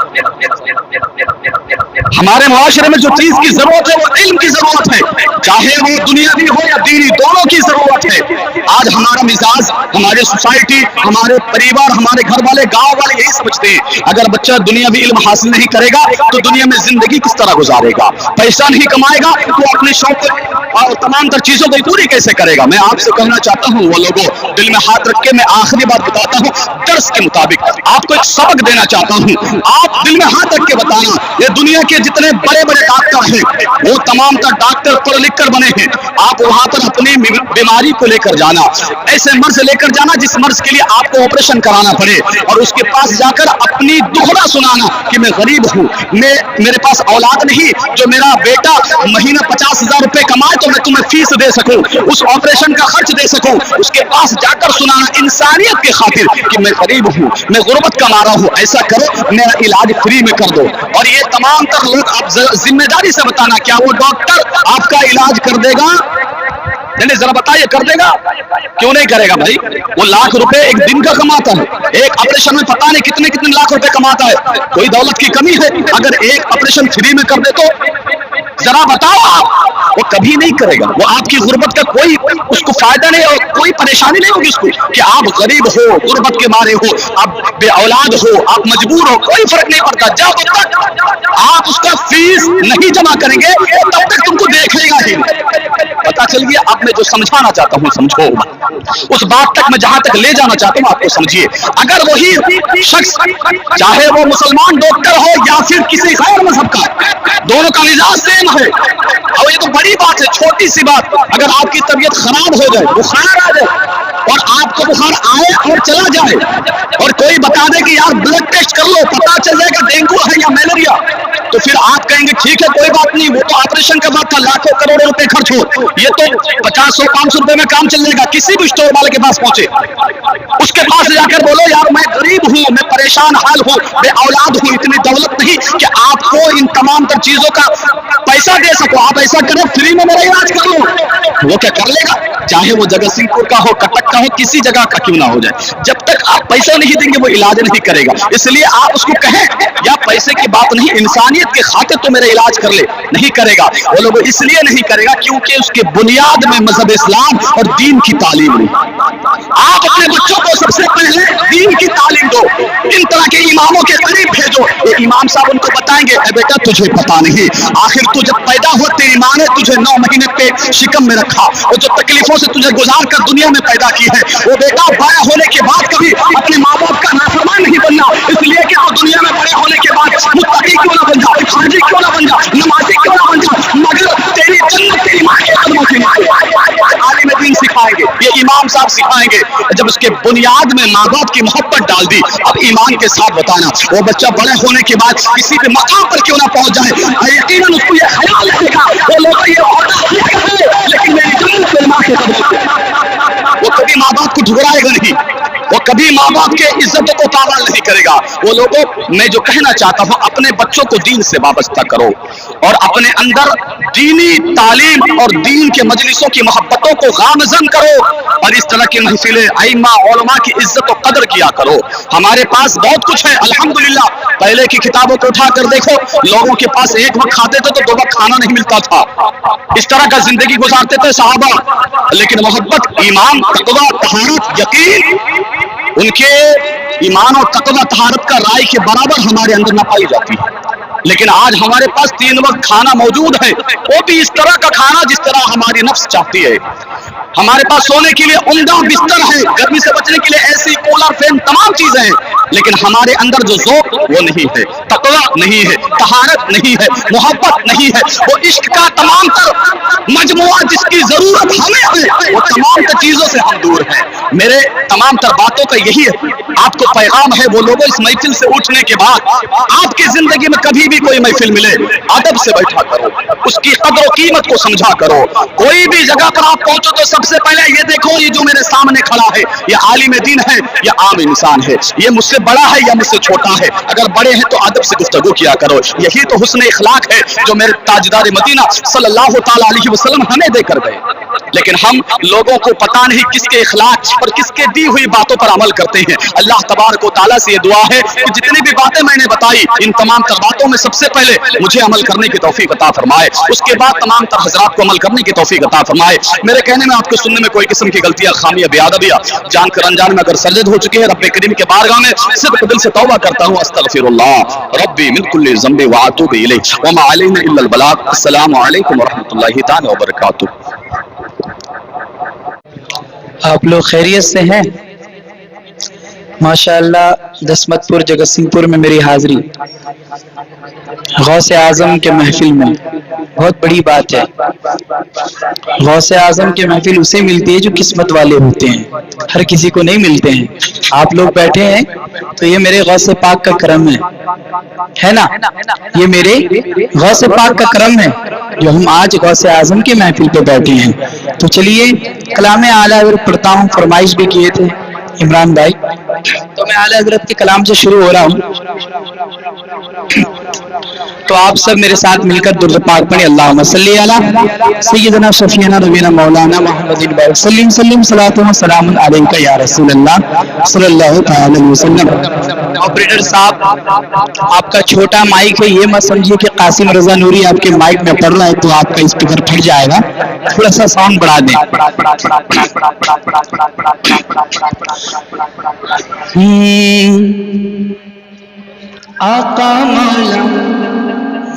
हमारे मुआशरे में जो चीज की जरूरत है वो इल्म की जरूरत है, चाहे वो दुनियावी हो या दीनी, दोनों की जरूरत है। आज हमारा मिजाज, हमारी सोसाइटी, हमारे परिवार, हमारे घर वाले, गांव वाले यही समझते हैं अगर बच्चा दुनियावी इल्म हासिल नहीं करेगा तो दुनिया में जिंदगी किस तरह गुजारेगा, पैसा नहीं कमाएगा तो अपने शौक और तमाम तर चीजों को पूरी कैसे करेगा। मैं आपसे कहना चाहता हूँ, वो लोगों दिल में हाथ रख के मैं आखिरी बात बताता हूँ, दर्स के मुताबिक आपको एक सबक देना चाहता हूँ। आप दिल में हाथ रख के बताना, ये दुनिया के जितने बड़े बड़े डॉक्टर हैं वो तमाम तर डॉक्टर पढ़ लिख कर बने हैं। आप वहां पर अपनी बीमारी को लेकर जाना, ऐसे मर्ज लेकर जाना जिस मर्ज के लिए आपको ऑपरेशन कराना पड़े, और उसके पास जाकर अपनी दुखड़ा सुनाना कि मैं गरीब हूँ, मेरे पास औलाद नहीं, जो मेरा बेटा महीना 50,000 रुपए कमाए तो मैं तुम्हें फीस दे सकूं, उस ऑपरेशन का खर्च दे सकूं। उसके पास जाकर सुनाना इंसानियत की खातिर कि मैं गरीब हूँ, मैं गुर्बत का मारा हूँ, ऐसा करो मेरा इलाज फ्री में कर दो। और ये तमाम तर लोग आप जिम्मेदारी से बताना, क्या वो डॉक्टर आपका इलाज कर देगा? नहीं, जरा बताइए, कर देगा? क्यों नहीं करेगा भाई? वो लाख रुपए एक दिन का कमाता है, एक ऑपरेशन में पता नहीं कितने कितने लाख रुपए कमाता है। कोई दौलत की कमी है? अगर एक ऑपरेशन फ्री में कर दे तो जरा बताओ आप, वो कभी नहीं करेगा। वो आपकी गुर्बत का कोई उसको फायदा नहीं और कोई परेशानी नहीं होगी उसको कि आप गरीब हो, गुर्बत के मारे हो, आप बे औलाद हो, आप मजबूर हो, कोई फर्क नहीं पड़ता। जब तक आप उसका फीस नहीं जमा करेंगे तब तक तुमको देखेगा ही। पता चल गया? अब मैं जो समझाना चाहता हूँ समझो, उस बात तक मैं जहां तक ले जाना चाहता हूँ आपको समझिए। अगर वही शख्स, चाहे वो मुसलमान डॉक्टर हो या फिर किसी गैर मजहब का, दोनों का मिजाज सेम है। और ये तो बड़ी बात है, छोटी सी बात, अगर आपकी तबीयत खराब हो जाए, बुखार आ जाए और आपको बुखार आए और चला जाए और कोई बता दे कि यार ब्लड टेस्ट कर लो, पता चल जाएगा डेंगू है या मलेरिया, तो फिर आप कहेंगे ठीक है कोई बात नहीं, वो तो ऑपरेशन का बात था, लाखों करोड़ों रुपए खर्च हो, ये तो 50-100-500 रुपए में काम चल जाएगा। किसी भी स्टोर वाले के पास पहुंचे, उसके पास जाकर बोलो यार मैं गरीब हूँ, मैं परेशान हाल हूँ, मैं औलाद हूँ, इतनी दौलत नहीं कि आपको इन तमाम तर चीजों का पैसा दे सको, आप ऐसा करो फ्री में मेरा इलाज कर लो। वो क्या कर लेगा? चाहे वो जगत सिंहपुर का हो, कटक का हो, किसी जगह का क्यों ना हो जाए, जब तक आप पैसा नहीं देंगे वो इलाज नहीं करेगा। इसलिए आप उसको कहें या पैसे की बात नहीं, इंसानियत के खातिर तो मेरा इलाज कर ले, नहीं करेगा। वो लोग इसलिए नहीं करेगा क्योंकि उसके बुनियाद में मजहब इस्लाम और दीन की तालीम नहीं। आप अपने बच्चों को सबसे पहले दीन की तालीम दो, इन तरह के इमामों के करीब भेजो। ये इमाम साहब उनको बताएंगे बेटा तुझे पता नहीं, आखिर तू जब पैदा हो तेरी माँ ने तुझे 9 महीने पे शिकम में रखा, और जो तकलीफों से तुझे गुजार कर दुनिया में पैदा की है, वो बेटा बड़ा होने के बाद कभी अपने माँ बाप का नाफरमान नहीं बनना। इसलिए कि तो दुनिया में बड़े होने के बाद मुत्तकी क्यों ना बन जा, हाजी क्यों ना बन जा, नमाजी क्यों ना बन जा, मगर तेरी जन्नत तेरी माँ के कदमों की आलिम दीन सिखाएंगे, ये इमाम साहब सिखाएंगे। जब उसके बुनियाद में माँ बाप की मोहब्बत डाल दी, अब ईमान के साथ बताना, वो बच्चा बड़े होने के बाद किसी भी मकाम पर क्यों ना पहुंच जाए, यकीनन उसको ये ख्याल रहेगा वो लोग ये लेकिन मेरी जन्नत मेरी माँ के कदमों, वो कभी माँ बाप को ठुकराएगा नहीं। وہ کبھی ماں باپ کے عزتوں کو پامال نہیں کرے گا۔ وہ لوگوں میں جو کہنا چاہتا ہوں، اپنے بچوں کو دین سے وابستہ کرو اور اپنے اندر دینی تعلیم اور دین کے مجلسوں کی محبتوں کو گامزن کرو، اور اس طرح کی محفلیں ائمہ علماء کی عزت و قدر کیا کرو۔ ہمارے پاس بہت کچھ ہے الحمدللہ، پہلے کی کتابوں کو اٹھا کر دیکھو، لوگوں کے پاس ایک وقت کھاتے تھے تو 2 وقت کھانا نہیں ملتا تھا، اس طرح کا زندگی گزارتے تھے صحابہ، لیکن محبت، ایمان، تقویٰ، طہارت، یقین، ان کے ایمان اور تقویٰ طہارت کا رائے کے برابر ہمارے اندر نہ پائی جاتی ہے۔ لیکن آج ہمارے پاس 3 وقت کھانا موجود ہے، وہ بھی اس طرح کا کھانا جس طرح ہماری نفس چاہتی ہے۔ ہمارے پاس سونے کے لیے عمدہ بستر ہے، گرمی سے بچنے کے لیے ایسی کولر فین تمام چیزیں ہیں، لیکن ہمارے اندر جو ذوق وہ نہیں ہے، تقویٰ نہیں ہے، طہارت نہیں ہے، محبت نہیں ہے، وہ عشق کا تمام تر مجموعہ جس کی ضرورت ہمیں ہے، وہ تمام تر چیزوں سے ہم دور ہیں۔ میرے تمام تر باتوں کا یہی ہے، آپ کو پیغام ہے، وہ لوگوں اس محفل سے اٹھنے کے بعد آپ کی زندگی میں کبھی بھی کوئی محفل ملے، ادب سے بیٹھا کرو، اس کی قدر و قیمت کو سمجھا کرو۔ کوئی بھی جگہ پر آپ پہنچو تو سب سے پہلے یہ دیکھو، یہ جو میرے سامنے کھڑا ہے یہ عالم دین ہے یا عام انسان ہے، یہ مجھ سے بڑا ہے یا مجھ سے چھوٹا ہے۔ اگر بڑے ہیں تو ادب سے گفتگو کیا کرو، یہی تو حسن اخلاق ہے جو میرے تاجدار مدینہ صلی اللہ تعالی علیہ وسلم ہمیں دے کر گئے۔ لیکن ہم لوگوں کو پتہ نہیں کس کے اخلاق اور کس کے دی ہوئی باتوں پر عمل کرتے ہیں۔ اللہ تبارک و تعالیٰ سے یہ دعا ہے کہ جتنی بھی باتیں میں نے بتائی، ان تمام تر باتوں میں سب سے پہلے مجھے عمل کرنے کی توفیق عطا فرمائے، اس کے بعد تمام تر حضرات کو عمل کرنے کی توفیق عطا فرمائے۔ میرے کہنے میں، آپ کے سننے میں کوئی قسم کی غلطیاں، خامیاں، بے ادبیاں جان کر انجان میں اگر سرزد ہو چکے ہیں، رب کریم کے بارگاہ میں صدق دل سے توبہ کرتا ہوں، استغفر اللہ ربی من کل ذنب واتوب الیہ وما علینا الا البلاغ۔ السلام علیکم ورحمۃ اللہ تعالی وبرکاتہ۔ آپ لوگ خیریت سے ہیں؟ ماشاءاللہ، دسمت پور جگت سنگھ پور میں میری حاضری غوث اعظم کے محفل میں بہت بڑی بات ہے۔ غوث اعظم کے محفل اسے ملتی ہے جو قسمت والے ہوتے ہیں، ہر کسی کو نہیں ملتے ہیں۔ آپ لوگ بیٹھے ہیں تو یہ میرے غوث پاک کا کرم ہے نا، یہ میرے غوث پاک کا کرم ہے جو ہم آج غوث اعظم کے محفل پہ بیٹھے ہیں۔ تو چلیے کلام اعلیٰ حضرت پڑھتا ہوں، فرمائش بھی کیے تھے عمران بھائی، تو میں اعلیٰ حضرت کے کلام سے شروع ہو رہا ہوں، تو آپ سب میرے ساتھ مل کر درود پاک پڑھیں۔ اللہم صلی علی سیدنا شفیعنا نبینا مولانا محمد وسلم سلم صلاۃ و سلام علیک یا رسول اللہ صلی اللہ تعالی علیہ وسلم۔ آپریٹر صاحب، آپ کا چھوٹا مائک ہے، یہ مت سمجھیے کہ قاسم رضا نوری آپ کے مائک میں پڑھ رہا ہے تو آپ کا اسپیکر پھٹ جائے گا، تھوڑا سا ساؤنڈ بڑھا دیں۔ آقا مولا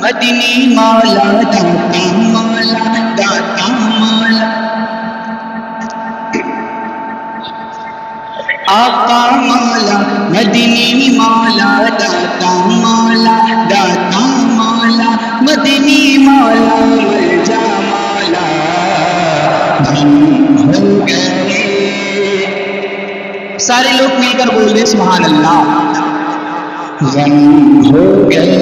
مدنی مولا داتا مولا داتا مولا، آقا مولا مدنی مولا داتا مولا داتا مولا، مدنی مولا مرجا مولا، غم ہو گئے۔ سارے لوگ مل کر بول رہے سبحان اللہ۔ غم ہو گئے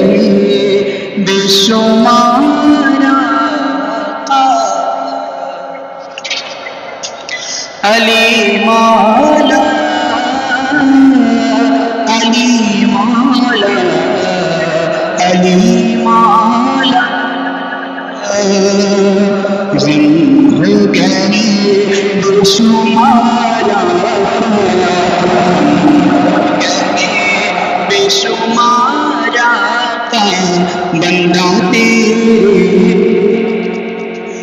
بے شمار آقا، علی مولا علی مولا علی مولا، غم ہو گئے بے شمار بے شمار آقا، بندہ تیرے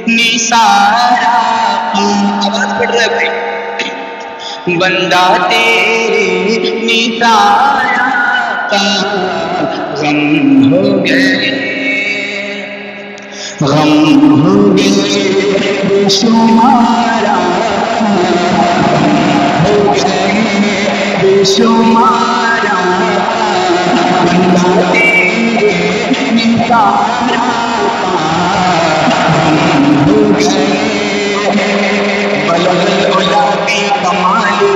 نثار آقا، آواز پڑھ رہا ہے بھائی، بندہ تیرے نثار آقا، غم ہو گئے غم ہو گئے بے شمار آقا، ہو گئے بے شمار آقا، بندہ تیرے نثار آقا، غم ہو گئے۔ بلغ العلا بی کمالہ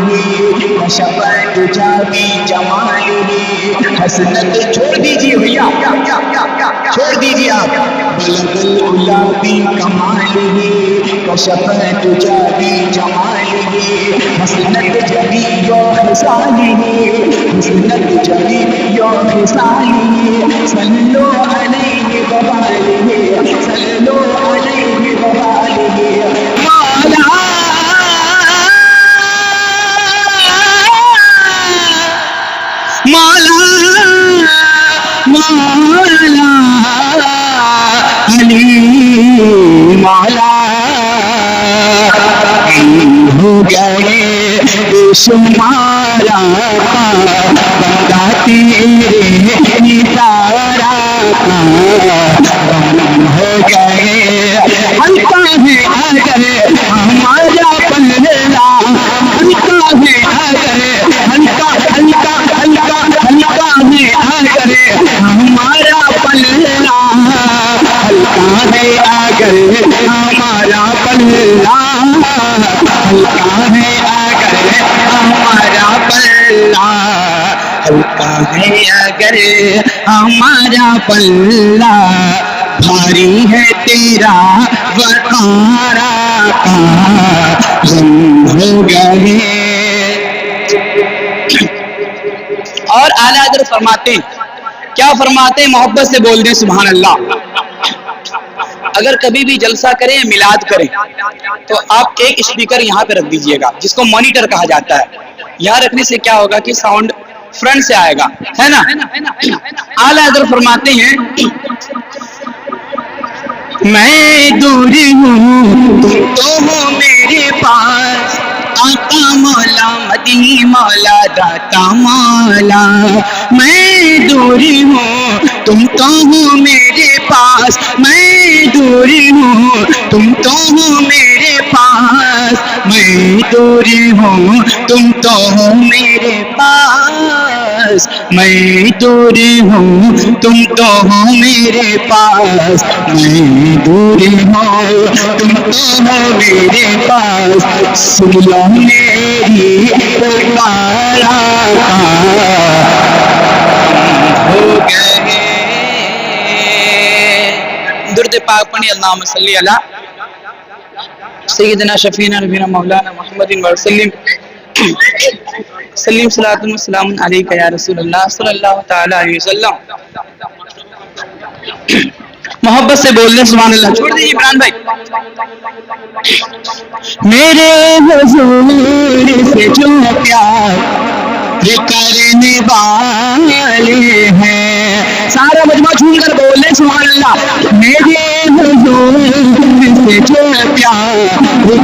کشف الدجا بی جمالہ، حسنت چھوڑ دیجیے بھیا، کیا چھوڑ دیجیے آپ بلغل الا بی کمالہ کشف تجا بی جمالہ حسنت جمی و خصالہ حسنت جمی و خصالہ صلو علیہ وآلہ صلو علیہ وآلہ مولا مولا علی مولا ہو گئے بے شمارا بندہ تیرے نثارا ہو گئے ہلکا ہے اگر ہمارا پلڑا ہلکا ہے اگر ہلکا ہلکا ہلکا ہلکا ہے اگر ہمارا پلڑا ہلکا ہے اگر ہمارا پلڑا ہلکا ہے اگر ہمارا پلڑا ہلکا ہے اگر ہمارا پلڑا بھاری ہے تیرا وقارا غم ہو گئے. اور اعلیٰ حضرت فرماتے ہیں, کیا فرماتے ہیں؟ محبت سے بول دیں سبحان اللہ. اگر کبھی بھی جلسہ کریں میلاد کریں تو آپ ایک اسپیکر یہاں پہ رکھ دیجئے گا جس کو مانیٹر کہا جاتا ہے. یہاں رکھنے سے کیا ہوگا کہ ساؤنڈ فرنٹ سے آئے گا, ہے نا. اعلیٰ حضرت فرماتے ہیں میں دور ہوں تم تو ہو میرے پاس, آقا مولا مدنی مولا داتا مولا. میں دور ہوں تم تو ہو میرے پاس, میں دور ہوں تم تو ہو میرے پاس, میں دور ہوں تم تو ہو میرے پاس, میں دور ہوں تم تو ہو میرے پاس, میں دور ہوں تم تو ہو میرے پاس. سن لو میری پکارا ہو گئے. درد پاک پڑھی اللہم صلی علی سیدنا شفینا نبینا مولانا محمد وسلم سلیم صلاۃ و سلام علیک یا رسول اللہ صلی اللہ تعالی علیہ وسلم. محبت سے بول لیں سبحان اللہ. چھوڑ دیجیے عمران بھائی. میرے حضور سے جو پیار کرنے والے ہیں, سارا مجمع جھوم کر بول لیں سبحان اللہ. میرے حضور سے جو پیار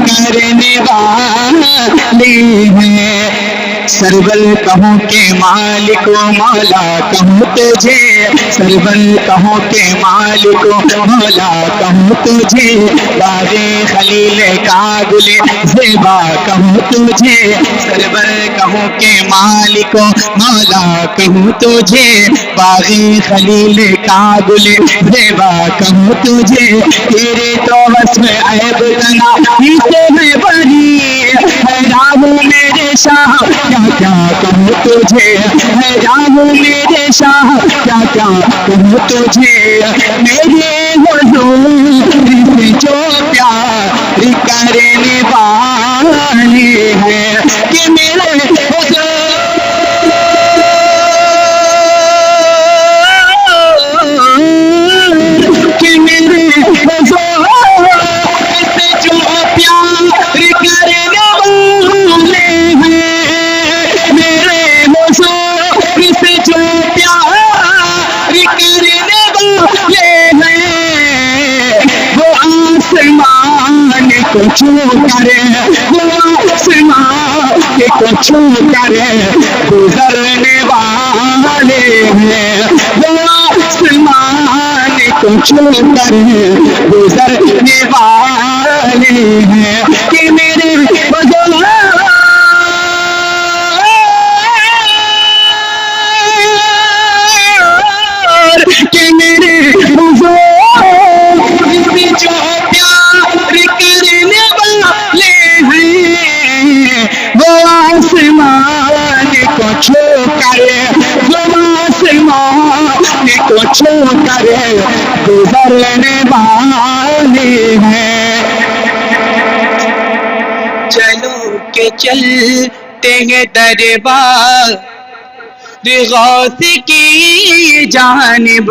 کرنے والے ہیں, سرول کہوں کہ مالک و مولا کہوں تجھے, سرول کہوں کہ مالک و مولا کہوں تجھے, باغ خلیل کا گل زیبا کہوں تجھے, سرور کہوں کہ مالک و مولا کہوں تجھے, باغ خلیل کا گل زیبا کہوں تجھے. تیرے تو وصف عیب تنا ہی سے میں بری, حیران ہوں میرے شاہ کیا کیا کہوں تجھے, حیران ہوں میرے شاہ کیا کیا کہوں تجھے. میرے حضور سے جو پیار کرنے والے ہیں کہ میرے حضور کہ میرے حضور سے جو پیار کرنے والے ہیں, میرے حضور سے جو پیار کرنے والے ہیں, وہ آسمان کو چھو کرے, وہ آسمان کو چھو کرے گزرنے والے ہیں, وہ آسمان کو چھو کرے گزرنے والے ہیں کہ میرے حضور کہ میرے حضور سے جو پیار کرنے والے ہیں, وہ آسمان کو چھو کر, وہ آسمان को छू कर गुजरने वाले हैं। चलो के चलते हैं दरबार गौस की जानिब,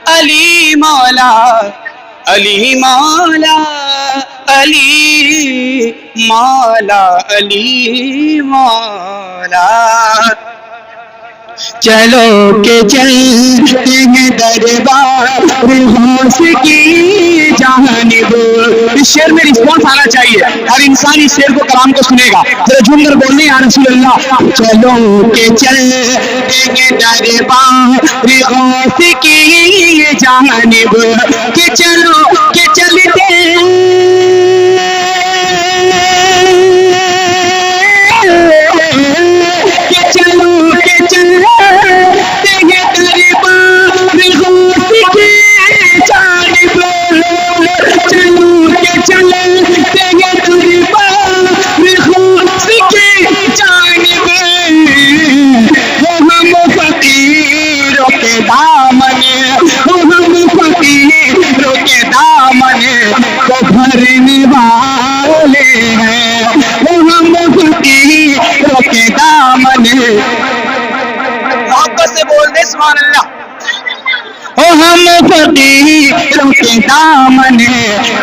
अली मौला अली मौला अली मौला अली मौला। चलो के चलते हैं दरबार गौस की जानिब। इस शेर में रिस्पॉन्स आना चाहिए, हर इंसान इस शेर को कलाम को सुनेगा। जरा झूमकर बोलने या रसूल अल्लाह। चलो के चलते हैं दरबार गौस की जानिब, के चलो के चलते के चलो के चलते हैं दरबार गौस की जानिब। चलो के चलते हैं दरबार गौस की जानिब। वो हम फकीरों के दामन, वो हम फकीरों के दामन को भरने वाले हैं। वो हम फकीरों के दामन, मोहब्बत से बोल दे सुभान अल्लाह। ओ हम फकीरों के दामन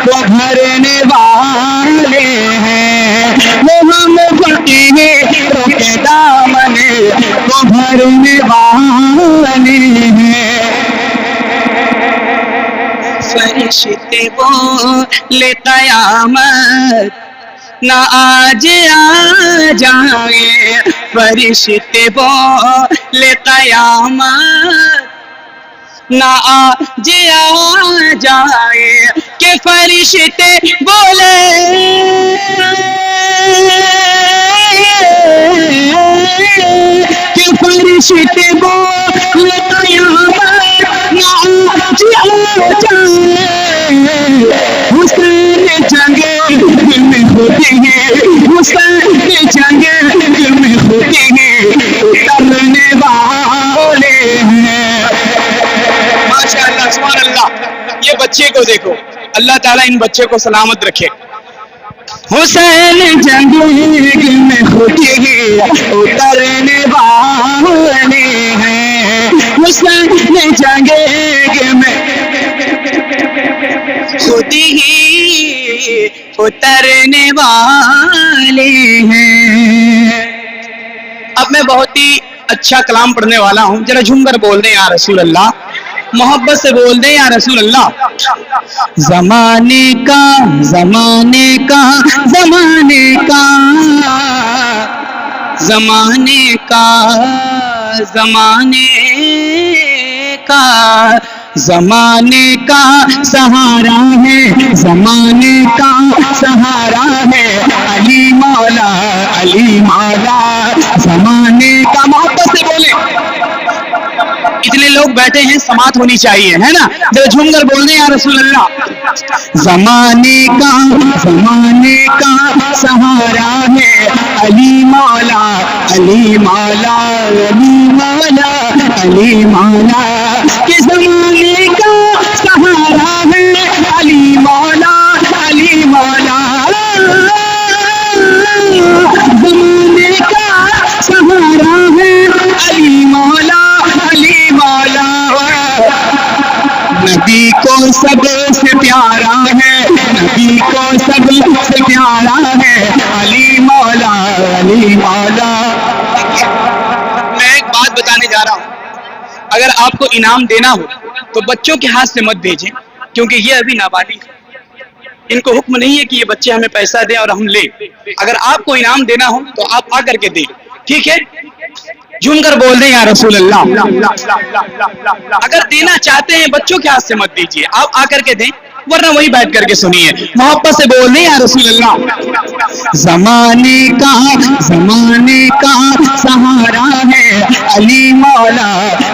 को भरने वाले हैं। वो हम फकीरों के दामन को भरने वाले हैं। फरिश्ते बोले क़यामत ना आज आ जाए, फरिश्ते बोले क़यामत ना आज आ जाए, के फरिश्ते बोले के फरिश्ते बोले क़यामत ना आज आ जाए। हुसैन जंगे में होती है, हुसैन जंगे में होती है, उतरने वाले हैं। माशाअल्लाह सुभान अल्लाह। ये बच्चे को देखो, अल्लाह ताला इन बच्चे को सलामत रखे। हुसैन जंगे में होती है, उतरने वाले हैं। हुसैन जंगे में होती ही उतरने वाले हैं। अब मैं बहुत ही अच्छा कलाम पढ़ने वाला हूँ, जरा झूमकर बोल दें या रसूल अल्लाह, मोहब्बत से बोल दें या रसूल अल्लाह। जमाने का जमाने का जमाने का जमाने का जमाने का जमाने का सहारा है, जमाने का सहारा है अली मौला अली मौला। जमाने का, मोहब्बत से बोले। इतने लोग बैठे हैं, समात होनी चाहिए, है ना? जब झूमकर बोल दें या रसूल अल्लाह। जमाने का सहारा है अली मौला अली मौला अली मौला अली मौला। कि जमाने का सहारा है अली मौला अली मौला। जमाने का सहारा है अली मौला अली मौला। नबी को सबसे प्यारा है, नबी को सबसे प्यारा है अली मौला अली मौला। मैं एक बात बताने जा रहा हूँ, अगर आपको इनाम देना हो तो बच्चों के हाथ से मत भेजें, क्योंकि ये अभी नाबालिग है। इनको हुक्म नहीं है कि ये बच्चे हमें पैसा दें और हम ले। अगर आपको इनाम देना हो तो आप आकर के दें, ठीक है? झूमकर बोल दें या रसूल अल्लाह। अगर देना चाहते हैं बच्चों के हाथ से मत दीजिए, आप आकर के दें, वरना वही बैठ करके सुनिए। मोहब्बत से बोल दें या रसूल अल्लाह। जमाने का सहारा है अली मौला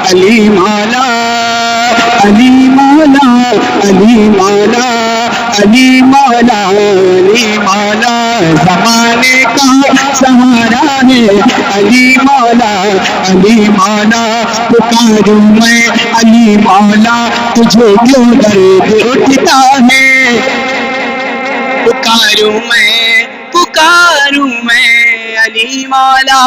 अली मौला अली मौला अली मौला علی مولا علی مولا زمانے کا سہارا ہے علی مولا پکاروں میں علی مولا تجھے کیوں درد اٹھتا ہے پکاروں میں علی مولا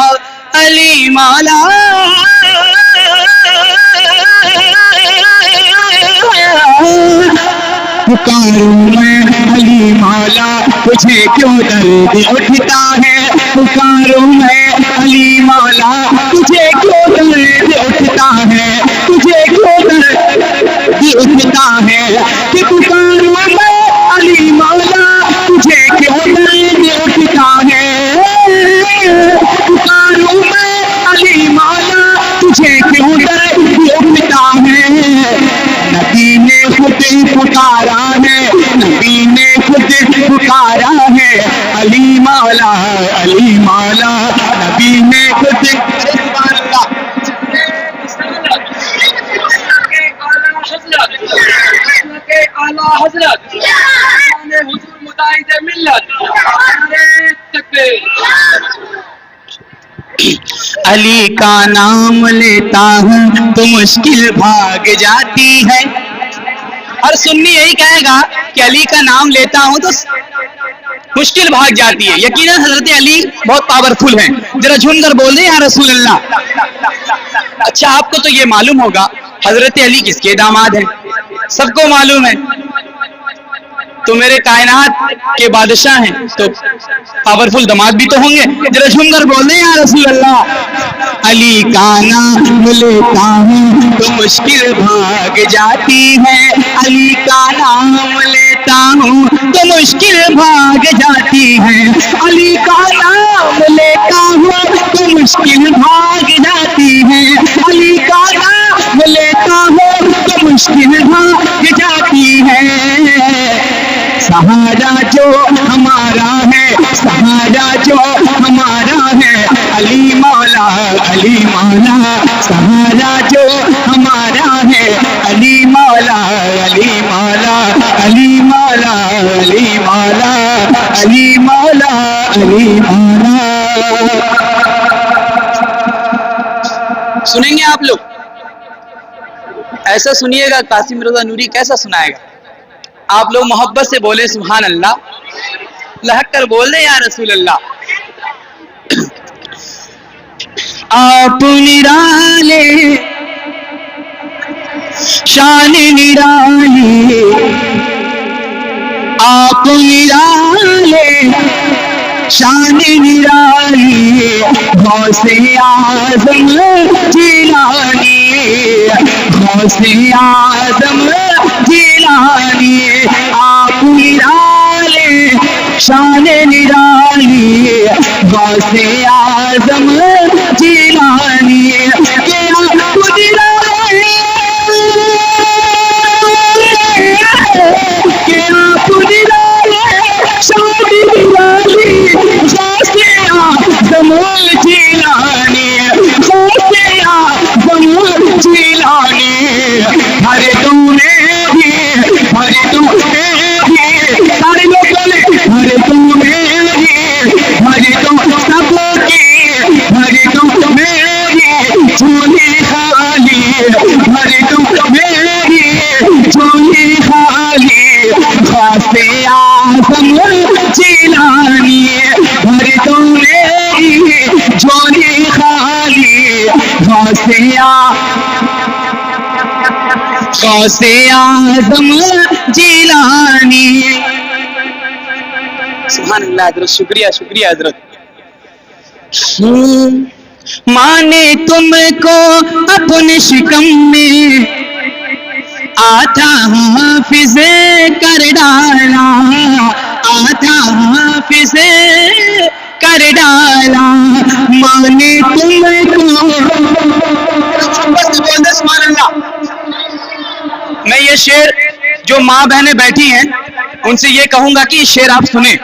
پکاروں میں علی مولا تجھے کیوں درد اٹھتا ہے پکاروں میں علی مولا تجھے کیوں درد اٹھتا ہے کہ پکاروں میں علی مولا تجھے کیوں درد اٹھتا ہے پکاروں میں علی مولا تجھے کیوں درد اٹھتا ہے نبی نے خود پکارا ہے نبی نے خود پکارا ہے علی مولا نبی نے خود اعلیٰ حضرت حضور متعید ملت علی کا نام لیتا ہوں تو مشکل بھاگ جاتی ہے ہر سنی یہی کہے گا کہ علی کا نام لیتا ہوں تو مشکل بھاگ جاتی ہے یقیناً حضرت علی بہت پاورفل ہیں ذرا جھن کر بول دیں یا رسول اللہ اچھا آپ کو تو یہ معلوم ہوگا حضرت علی کس کے داماد ہیں سب کو معلوم ہے تو میرے کائنات کے بادشاہ ہیں تو پاورفل داماد بھی تو ہوں گے ذرا جھوم کر بول دیں یا رسول اللہ علی کا نام لیتا ہوں تو مشکل بھاگ جاتی ہے علی کا نام لیتا ہوں تو مشکل بھاگ جاتی ہے علی کا نام لیتا ہوں تو مشکل بھاگ جاتی ہے علی کا نام لیتا ہوں تو مشکل بھاگ جاتی ہے سہارا جو ہمارا ہے علی مولا سہارا جو ہمارا ہے علی مولا سنیں گے آپ لوگ ایسا سنیے گا قاسم رضا نوری کیسا سنائے گا آپ لوگ محبت سے بولے سبحان اللہ لہک کر بول دیں یا رسول اللہ آپ نرالے شان نرالی آپ نرالے شان نرالی غوث اعظم جیلانی غوث اعظم جیلانی آپ نرالے شان نرالی غوث اعظم جیلانی کہ آپ نرالے شان نرالی غوث اعظم جیلانی ہر تم نے بھی سارے لوگ بولے ہر تم نے بھی سب کی ہر تم میری جھولی خالی ہر تم میری جھولی خالی غوث اعظم جیلانی ہر تم میری جھولی خالی غوث اعظم جیلانی سبحان اللہ حضرت شکریہ حضرت مانے تم کو اپنے شکم میں آدھا حافظ کر ڈالا مانے تم کو سبحان اللہ میں یہ شعر جو ماں بہنیں بیٹھی ہیں ان سے یہ کہوں گا کہ یہ شعر آپ سنیں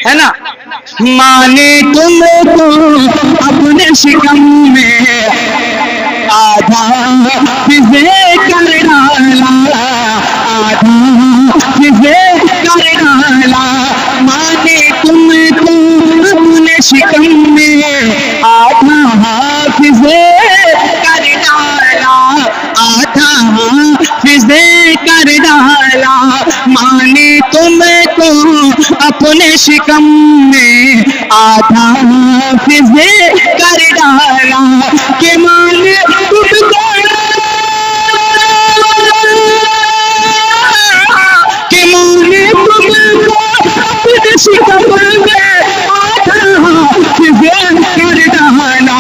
ہے نا مانے تم کو اپنے شکم میں آدھا حافظ کر ڈالا آدھا حافظ شکم میں آدھا حافظ کر ڈالا، آدھا حافظ کر ڈالا، مانے تم کو اپنے شکم میں آدھا حافظ کر ڈالا، کہ مانے تم کو کہ مانے تم کو اپنے شکم میں آدھا حافظ کر ڈالا،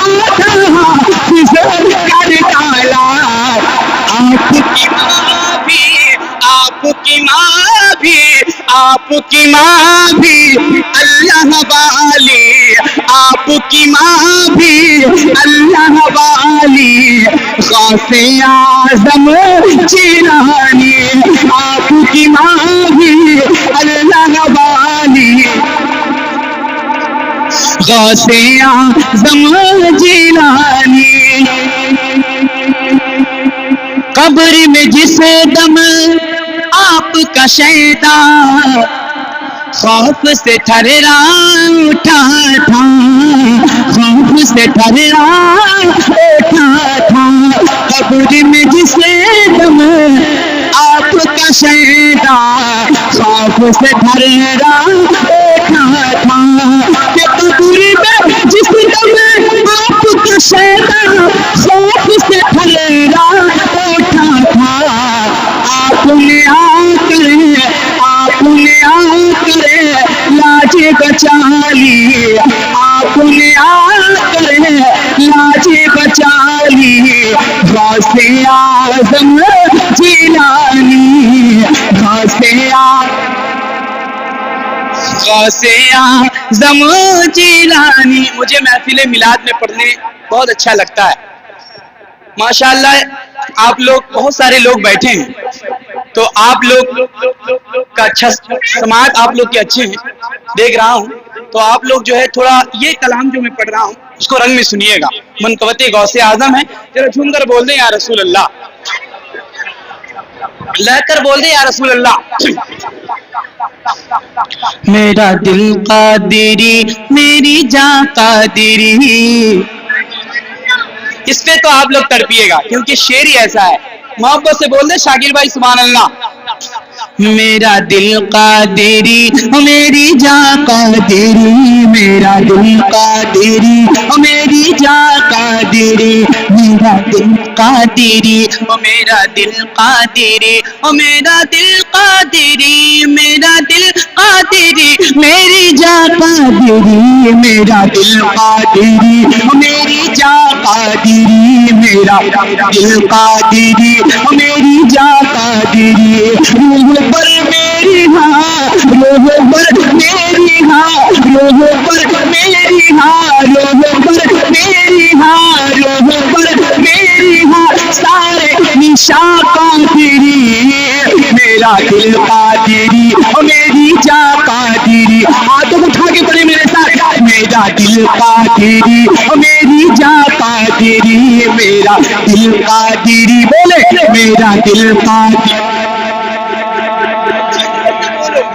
آدھا حافظ کر ڈالا۔ آپ کی ماں بھی، آپ کی ماں بھی، آپ کی ماں بھی اللہ والی، آپ کی ماں بھی اللہ والی، غوث اعظم جیلانی، آپ کی ماں بھی اللہ والی، غوث اعظم جیلانی۔ قبر میں جس دم آپ کا شیدا خوف سے تھررا اٹھا تھا، خوف سے تھررا اٹھا تھا، قبر میں جس دم آپ کا شیدا خوف سے تھررا اٹھا تھا، کہ قبر میں جس دم آپ کا شیدا خوف سے تھررا اٹھا تھا، آپ نے آ کر لاج بچا لی، آپ نے آ کر لاج بچا لی، غوث اعظم جیلانی، غوث اعظم جیلانی۔ مجھے محفل میلاد میں پڑھنے بہت اچھا لگتا ہے، ماشاءاللہ آپ لوگ بہت سارے لوگ بیٹھے ہیں، تو آپ لوگ کا اچھا سماعت آپ لوگ کے اچھے ہیں دیکھ رہا ہوں، تو آپ لوگ جو ہے تھوڑا یہ کلام جو میں پڑھ رہا ہوں اس کو رنگ میں سنیے گا، منقبت غوث اعظم ہے، ذرا جھوم کر بول دیں یا رسول اللہ، لہ کر بول دیں یا رسول اللہ۔ میرا دل قادری میری جاں قادری، اس پہ تو آپ لوگ تڑپیے گا کیونکہ شعر ہی ایسا ہے، محبت سے بول دیں شاکر بھائی سبحان اللہ۔ میرا دل قادری میری جاں قادری، میرا دل قادری میری جاں قادری، میرا دل قادری میرا دل قادری، میرا دل قادری میرا دل قادری، میری جاں قادری، میرا دل قادری میری جاں قادری، میرا دل قادری میری جاں قادری، روح پر میری ہاں، روح پر میری ہاں، روح پر میری ہاں، روح پر میری ہاں، روح پر میری ہاں، سارے نشاں قادری، میرا دل قادری میری جاں قادری، ہاتھوں اٹھا کے پڑھے میرے ساتھ، میرا دل قادری میری جاں قادری، میرا دل قادری، بولے میرا دل قادری،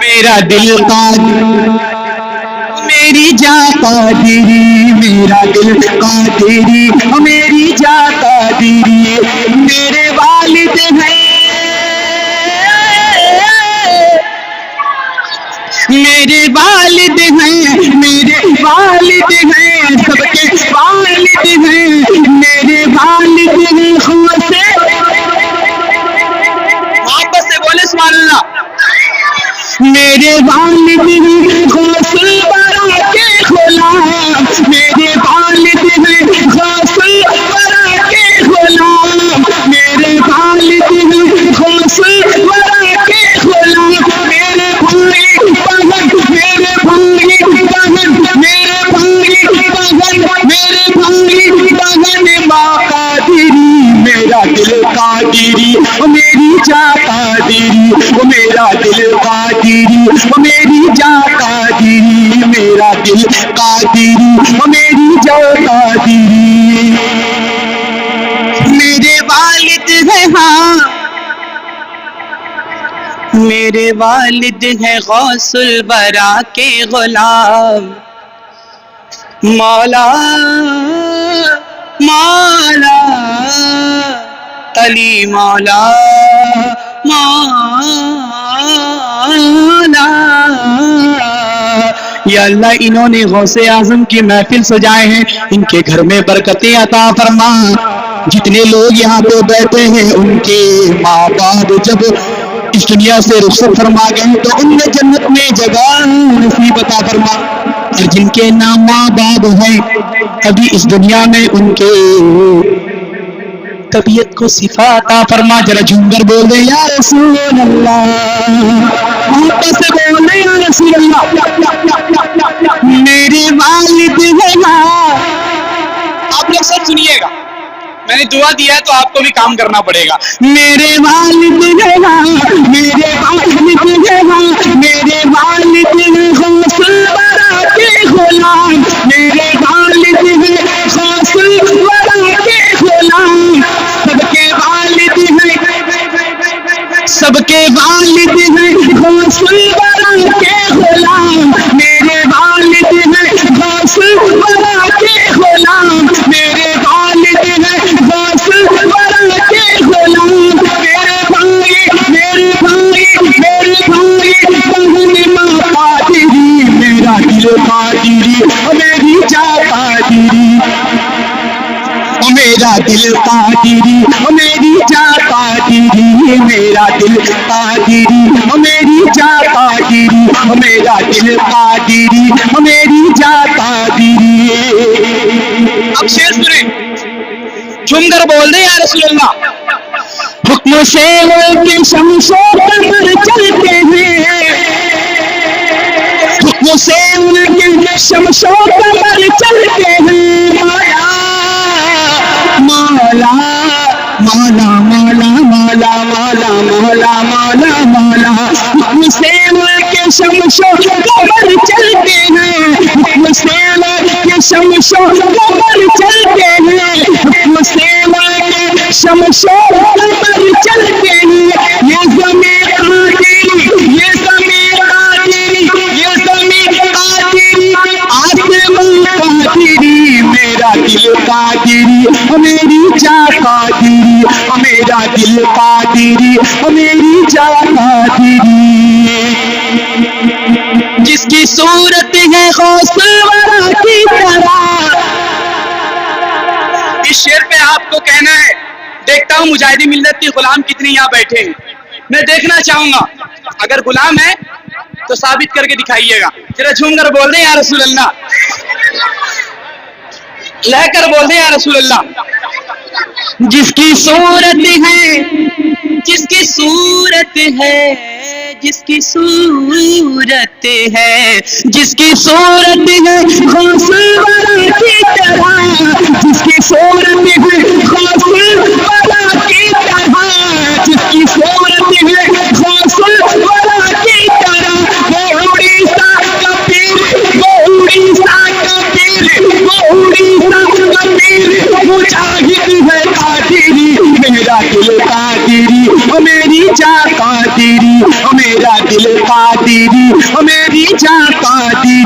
میرا دل قادری میری جاں قادری، میرا دل قادری میری جاں قادری، میرے والد ہیں، میرے والد ہیں، میرے والد ہیں، سب کے والد ہیں، میرے والد ہیں، خون سے محبت سے بولے سبحان اللہ، میرے والد ہیں غوث الورا کے غلام، میرے والد ہیں غوث الورا کے غلام، میرے والد ہیں غوث الورا کے غلام، میرے بھائی بہن، میرے بھائی بہن، میرے بھائی بہن، میرے بھائی بہن، ماں قادری، میرا دل قادری میری جاں قادری، میرا دل قادری میری جاں قادری، میرا دل قادری میری جاں قادری، میرے والد ہیں ہاں، میرے والد ہیں غوث الورا کے غلام، مولا مولا علی مولا مولا. یا اللہ انہوں نے غوث اعظم کی محفل سجائے ہیں، ان کے گھر میں برکتیں عطا فرما. جتنے لوگ یہاں پہ بیٹھے ہیں ان کے ماں باپ جب اس دنیا سے رخصت فرما گئے تو ان میں جنت میں جگہ نصیب عطا فرما. اور جن کے نام ماں باپ ہیں ابھی اس دنیا میں ان کے طبیعت کو شفا عطا فرما. ذرا جھوم کر بول دے یا رسول اللہ، محبت سے بول دے یا رسول اللہ. میرے والد ہیں، آپ لوگ سب سنیے گا، میں نے دعا دیا ہے تو آپ کو بھی کام کرنا پڑے گا. میرے والد ہیں، میرے والد ہیں، میرے والد ہیں غوث الورا کے غلام، میرے والد ہیں غوث الورا کے غلام. سب کے والد ہیں، سب کے والد ہیں غوث الورا کے غلام. میرے والد ہیں غوث الورا کے غلام، میرے والد ہیں غوث الورا کے غلام. میرے بھائی میرے بھائی میرے بھائی بہن ماں قادری، میرا دل قادری، میری جان قادری، میرا دل قادری، میری جان قادری، میرا دل قادری، میری جان قادری، میرا دل قادری، میری جان قادری. اب شعر سنیں، جھوم کر بول دیں یا رسول اللہ. حکم سے وہ کے شمس و قمر چلتے ہیں، حکم سے ان کے شمس و قمر چلتے ہیں. مولا مولا مولا مولا مولا مولا مولا مولا. حکم سے ان کے شمس و قمر چلتے ہیں، حکم سے ان کے شمس و قمر چلتے ہیں، حکم سے ان کے شمس و قمر چلتے ہیں. یہ زمین قادری، یہ زمین قادری، یہ زمین قادری، آسمان قادری، میرا دل قادری، میری جان قادری، میرا دل قادری، میری جان قادری. جس کی صورت ہے غوث الورا کی طرح. اس شعر پہ آپ کو کہنا ہے، دیکھتا ہوں مجاہدی ملت کے غلام کتنے یہاں بیٹھے ہیں، میں دیکھنا چاہوں گا. اگر غلام ہے تو ثابت کر کے دکھائیے گا. ذرا جھوم کر بول دیں یا رسول اللہ، لہ کر بول دیں یا رسول اللہ. جس کی صورت ہے، جس کی صورت ہے، جس کی صورت ہے، جس کی صورت ہے غوث الورا کی طرح، جس کی صورت ہے غوث الورا کی طرح، جس کی صورت ہے غوث الورا کی طرح. وہ اڑیسہ کا پیر، وہ اڑیسہ کا پیر، وہ اڑیسہ کا پیر، مجاہد ہے قادری، میرا دل قادری، میری جان قادری، میرا دل قادری، میری جان قادری،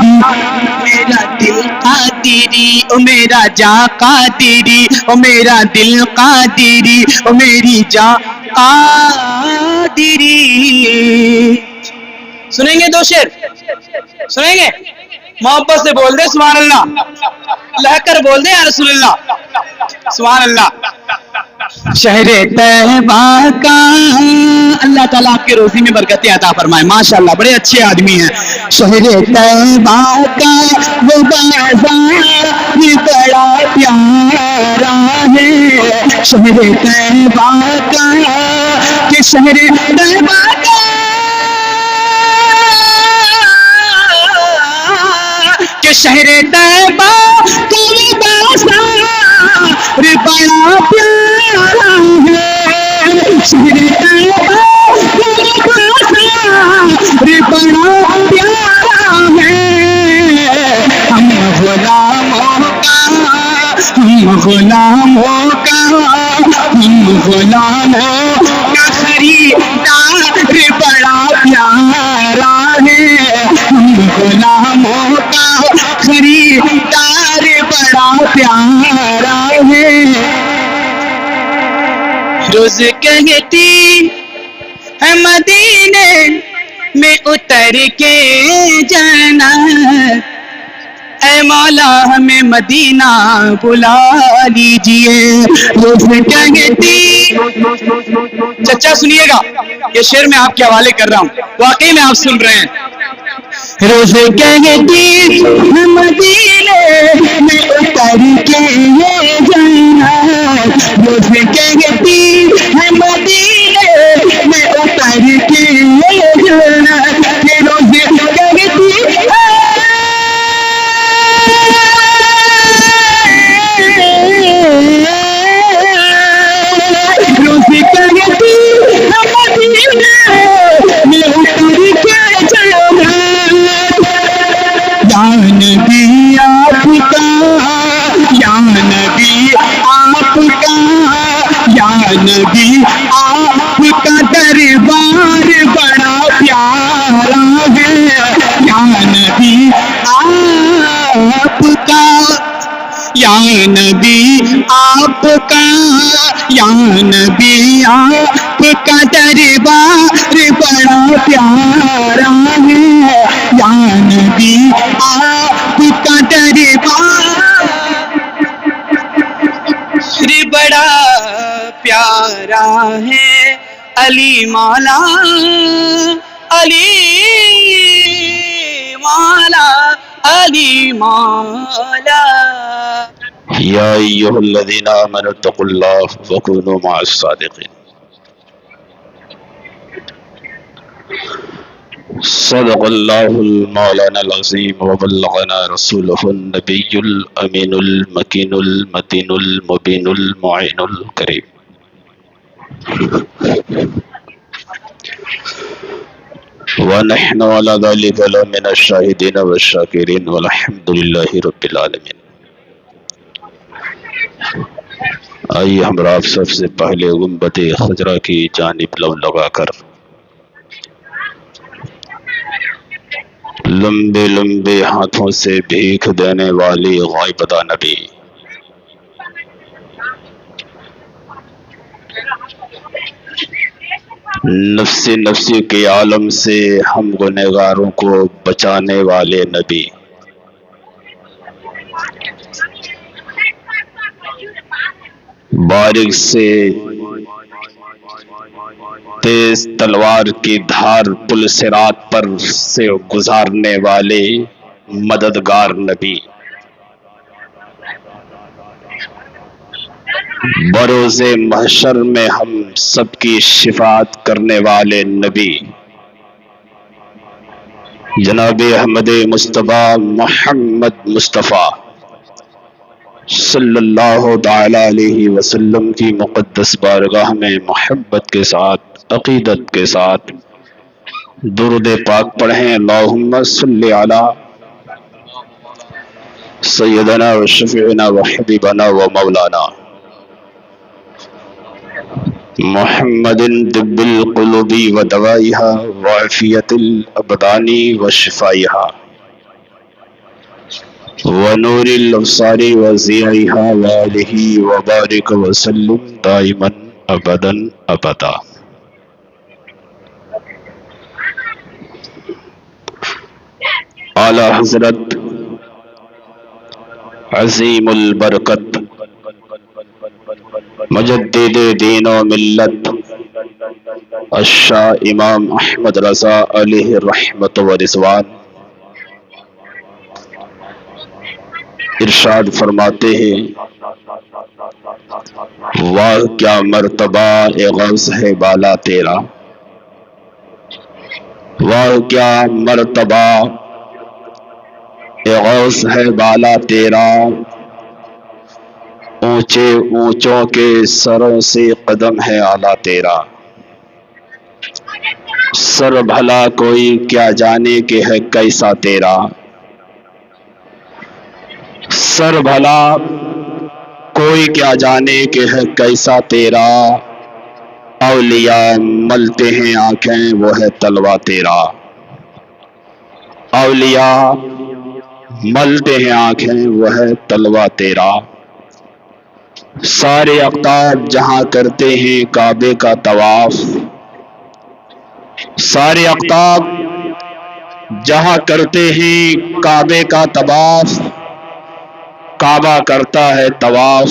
میرا دل قادری، میرا جان قادری، میرا دل قادری، میری جان قادری. سنیں گے دو شعر، سنیں گے؟ محبت سے بول دے سبحان اللہ، لہ کر بول دے یا رسول اللہ. سبحان اللہ. شہر طیبہ کا اللہ تعالیٰ آپ کے روزی میں برکتیں عطا فرمائے. ماشاءاللہ بڑے اچھے آدمی ہیں. شہر طیبہ کا وہ بازار بڑا پیارا ہے، شہر طیبہ کا کہ شہر طیبہ کا کہ شہر طیبہ کا وہ بازار بڑا پیارا ہے، شہر طیبہ کا بڑا پیارا ہے. ہم غلاموں کا، ہم غلاموں کا، ہم غلاموں کا خریدار بڑا پیارا ہے، ہم غلاموں کا خریدار روز کہتی ہے مدینے میں اتر کے جانا، اے مولا ہمیں مدینہ بلا لیجئے. روز کہتی، چچا سنیے گا، یہ شعر میں آپ کے حوالے کر رہا ہوں، واقعی میں آپ سن رہے ہیں. روز کہتی ہے مدینے میں اتر کے جانا، روز کہتی ہے مدینے میں اتر کے جانا، روز کہتی ہے روز کہتی ہے مدینے میں اتر کے جانا. یا نبی آپ کا، یا نبی آپ کا، یا نبی آپ کا دربار بڑا پیارا ہے. یا نبی آپ کا، یا نبی آپ کا، یا نبی آپ کا دربار بڑا پیارا ہے. یا نبی آپ کا دربار بڑا پیارا ہے. علی مولا، علی مولا، علی مولا. یا ایھا الذین آمنوا اتقوا اللہ وکونوا مع الصادقین. صدق اللہ المولانا العظیم وبلغنا رسولہ النبی الامین المکین المتین المبین المعین الکریم. ونحن على ذلك لمن الشاہدین والشاکرین والحمد للہ رب العالمین. آئیے ہم آپ سب سے پہلے گنبد خضرا کی جانب لو لگا کر لمبے لمبے ہاتھوں سے بھیک دینے والی غائبدہ نبی نفسی نفسی کے عالم سے ہم گنہگاروں کو بچانے والے نبی باریک سے تیز تلوار کی دھار پل صراط پر سے گزارنے والے مددگار نبی بروز محشر میں ہم سب کی شفاعت کرنے والے نبی جناب احمد مصطفیٰ محمد مصطفیٰ صلی اللہ تعالی علیہ وسلم کی مقدس بارگاہ میں محبت کے ساتھ عقیدت کے ساتھ درود پاک پڑھیں. اللہم صلی علی سیدنا و شفیعنا و حبیبنا و مولانا محمد طب القلوب و دوائها وعافیت الابدان و شفائها ونور الابصار وضیائها وآلہ وبارک وسلم دائما ابدا ابدا. اعلی حضرت عظیم البرکت مجدد دین و ملت الشاہ امام احمد رضا علیہ رحمت و رضوان ارشاد فرماتے ہیں واہ کیا مرتبہ اے غوث ہے بالا تیرا، واہ کیا مرتبہ اے غوث ہے بالا تیرا، اونچے اونچوں کے سروں سے قدم ہے اعلیٰ تیرا. سر بھلا کوئی کیا جانے کہ ہے کیسا تیرا، سر بھلا کوئی کیا جانے کہ ہے کیسا تیرا، اولیاء ملتے ہیں آنکھیں وہ ہے تلوا تیرا، اولیاء ملتے ہیں آنکھیں وہ ہے تلوا تیرا. سارے اقطاب جہاں کرتے ہیں کعبے کا طواف، سارے اقطاب جہاں کرتے ہیں کعبے کا طواف، کعبہ کرتا ہے طواف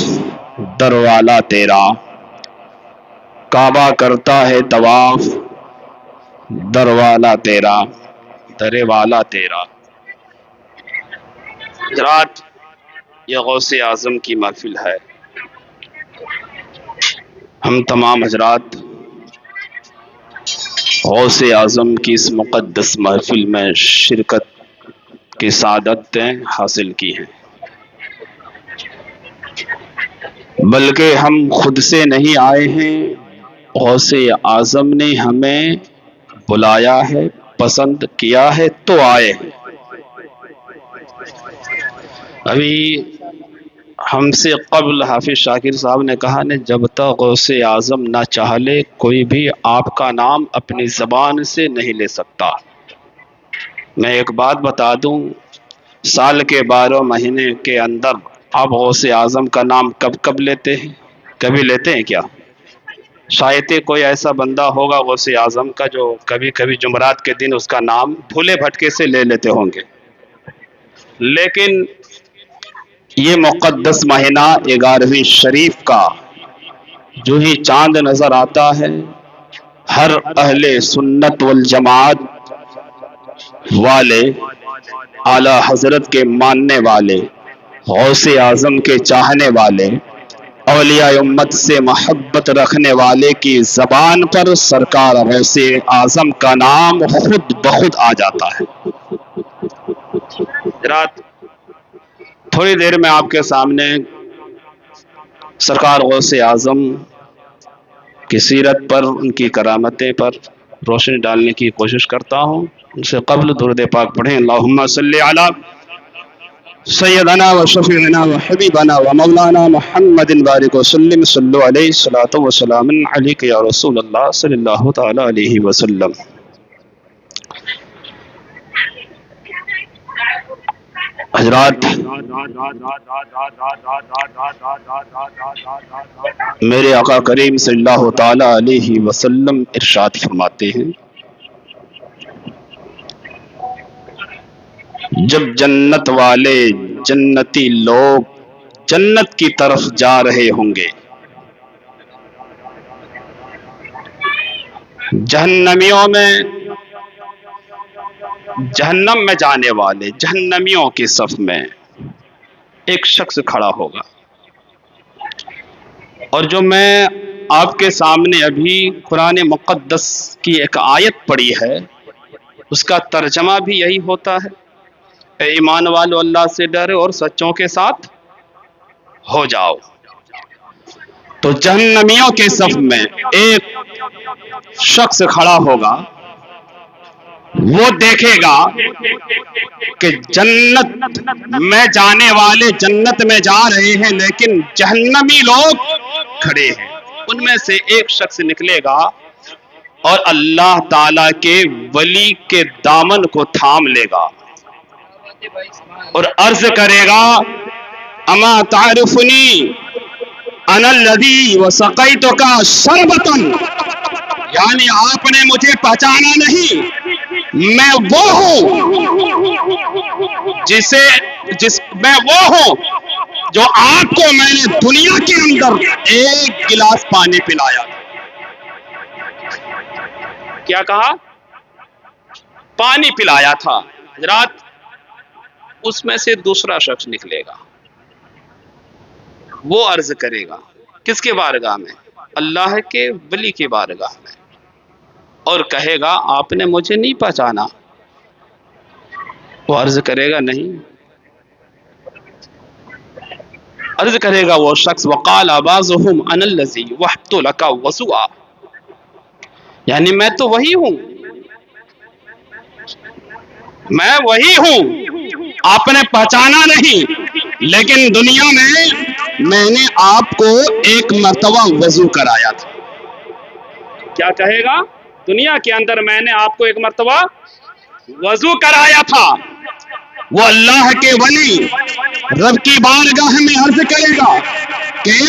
در والا تیرا، کعبہ کرتا ہے طواف در والا تیرا، در والا تیرا۔ حضرات، یہ غوث اعظم کی محفل ہے۔ ہم تمام حضرات غوث اعظم کی اس مقدس محفل میں شرکت کی سعادتیں حاصل کی ہیں، بلکہ ہم خود سے نہیں آئے ہیں، غوث اعظم نے ہمیں بلایا ہے، پسند کیا ہے تو آئے ہیں۔ ابھی ہم سے قبل حافظ شاکر صاحب نے کہا نے جب تک غوث اعظم نہ چاہ لے کوئی بھی آپ کا نام اپنی زبان سے نہیں لے سکتا۔ میں ایک بات بتا دوں، سال کے 12 مہینے کے اندر آپ غوث اعظم کا نام کب کب لیتے ہیں؟ کبھی لیتے ہیں کیا؟ شاید ہی کوئی ایسا بندہ ہوگا غوث اعظم کا جو کبھی کبھی جمعرات کے دن اس کا نام بھولے بھٹکے سے لے لیتے ہوں گے۔ لیکن یہ مقدس مہینہ 11ویں شریف کا جو ہی چاند نظر آتا ہے، ہر اہل سنت والجماعت والے، اعلی حضرت کے ماننے والے، غوث اعظم کے چاہنے والے، اولیاء امت سے محبت رکھنے والے کی زبان پر سرکار غوث اعظم کا نام خود بخود آ جاتا ہے۔ رات تھوڑی دیر میں آپ کے سامنے سرکار غوث اعظم کی سیرت پر، ان کی کرامتیں پر روشنی ڈالنے کی کوشش کرتا ہوں۔ ان سے قبل درود پاک پڑھیں۔ اللہم صلی علی سیدنا و شفیعنا و حبیبنا و مولانا محمد بارک وسلم، صلو علیہ الصلاۃ والسلام علیک یا رسول اللہ صلی اللہ تعالی علیہ وسلم۔ حضرات، میرے آقا کریم صلی اللہ تعالی علیہ وسلم ارشاد فرماتے ہیں، جب جنت والے جنتی لوگ جنت کی طرف جا رہے ہوں گے، جہنمیوں میں جہنم میں جانے والے جہنمیوں کے صف میں ایک شخص کھڑا ہوگا، اور جو میں آپ کے سامنے ابھی قرآن مقدس کی ایک آیت پڑھی ہے اس کا ترجمہ بھی یہی ہوتا ہے، اے ایمان والو اللہ سے ڈرو اور سچوں کے ساتھ ہو جاؤ۔ تو جہنمیوں کے صف میں ایک شخص کھڑا ہوگا، وہ دیکھے گا کہ جنت میں جانے والے جنت میں جا رہے ہیں لیکن جہنمی لوگ کھڑے ہیں۔ ان میں سے ایک شخص نکلے گا اور اللہ تعالی کے ولی کے دامن کو تھام لے گا اور عرض کرے گا، اما تعرفنی انا الذی وسقیتک شربۃ، یعنی آپ نے مجھے پہچانا نہیں، میں وہ ہوں میں وہ ہوں جو آپ کو میں نے دنیا کے اندر ایک گلاس پانی پلایا تھا۔ کیا کہا؟ پانی پلایا تھا۔ حضرات، اس میں سے دوسرا شخص نکلے گا، وہ عرض کرے گا کس کے بارگاہ میں؟ اللہ کے ولی کی بارگاہ میں، اور کہے گا آپ نے مجھے نہیں پہچانا؟ وہ عرض کرے گا نہیں۔ عرض کرے گا وہ شخص، وقال بعضهم انا الذی وهبت لك وضوءا، یعنی میں تو وہی ہوں، میں وہی ہوں، آپ نے پہچانا نہیں، لیکن دنیا میں نے آپ کو ایک مرتبہ وضو کرایا تھا۔ کیا کہے گا؟ دنیا کے اندر میں نے آپ کو ایک مرتبہ وضو کرایا تھا۔ وہ اللہ کے ولی رب کی بارگاہ میں عرض کرے گا، کہ اے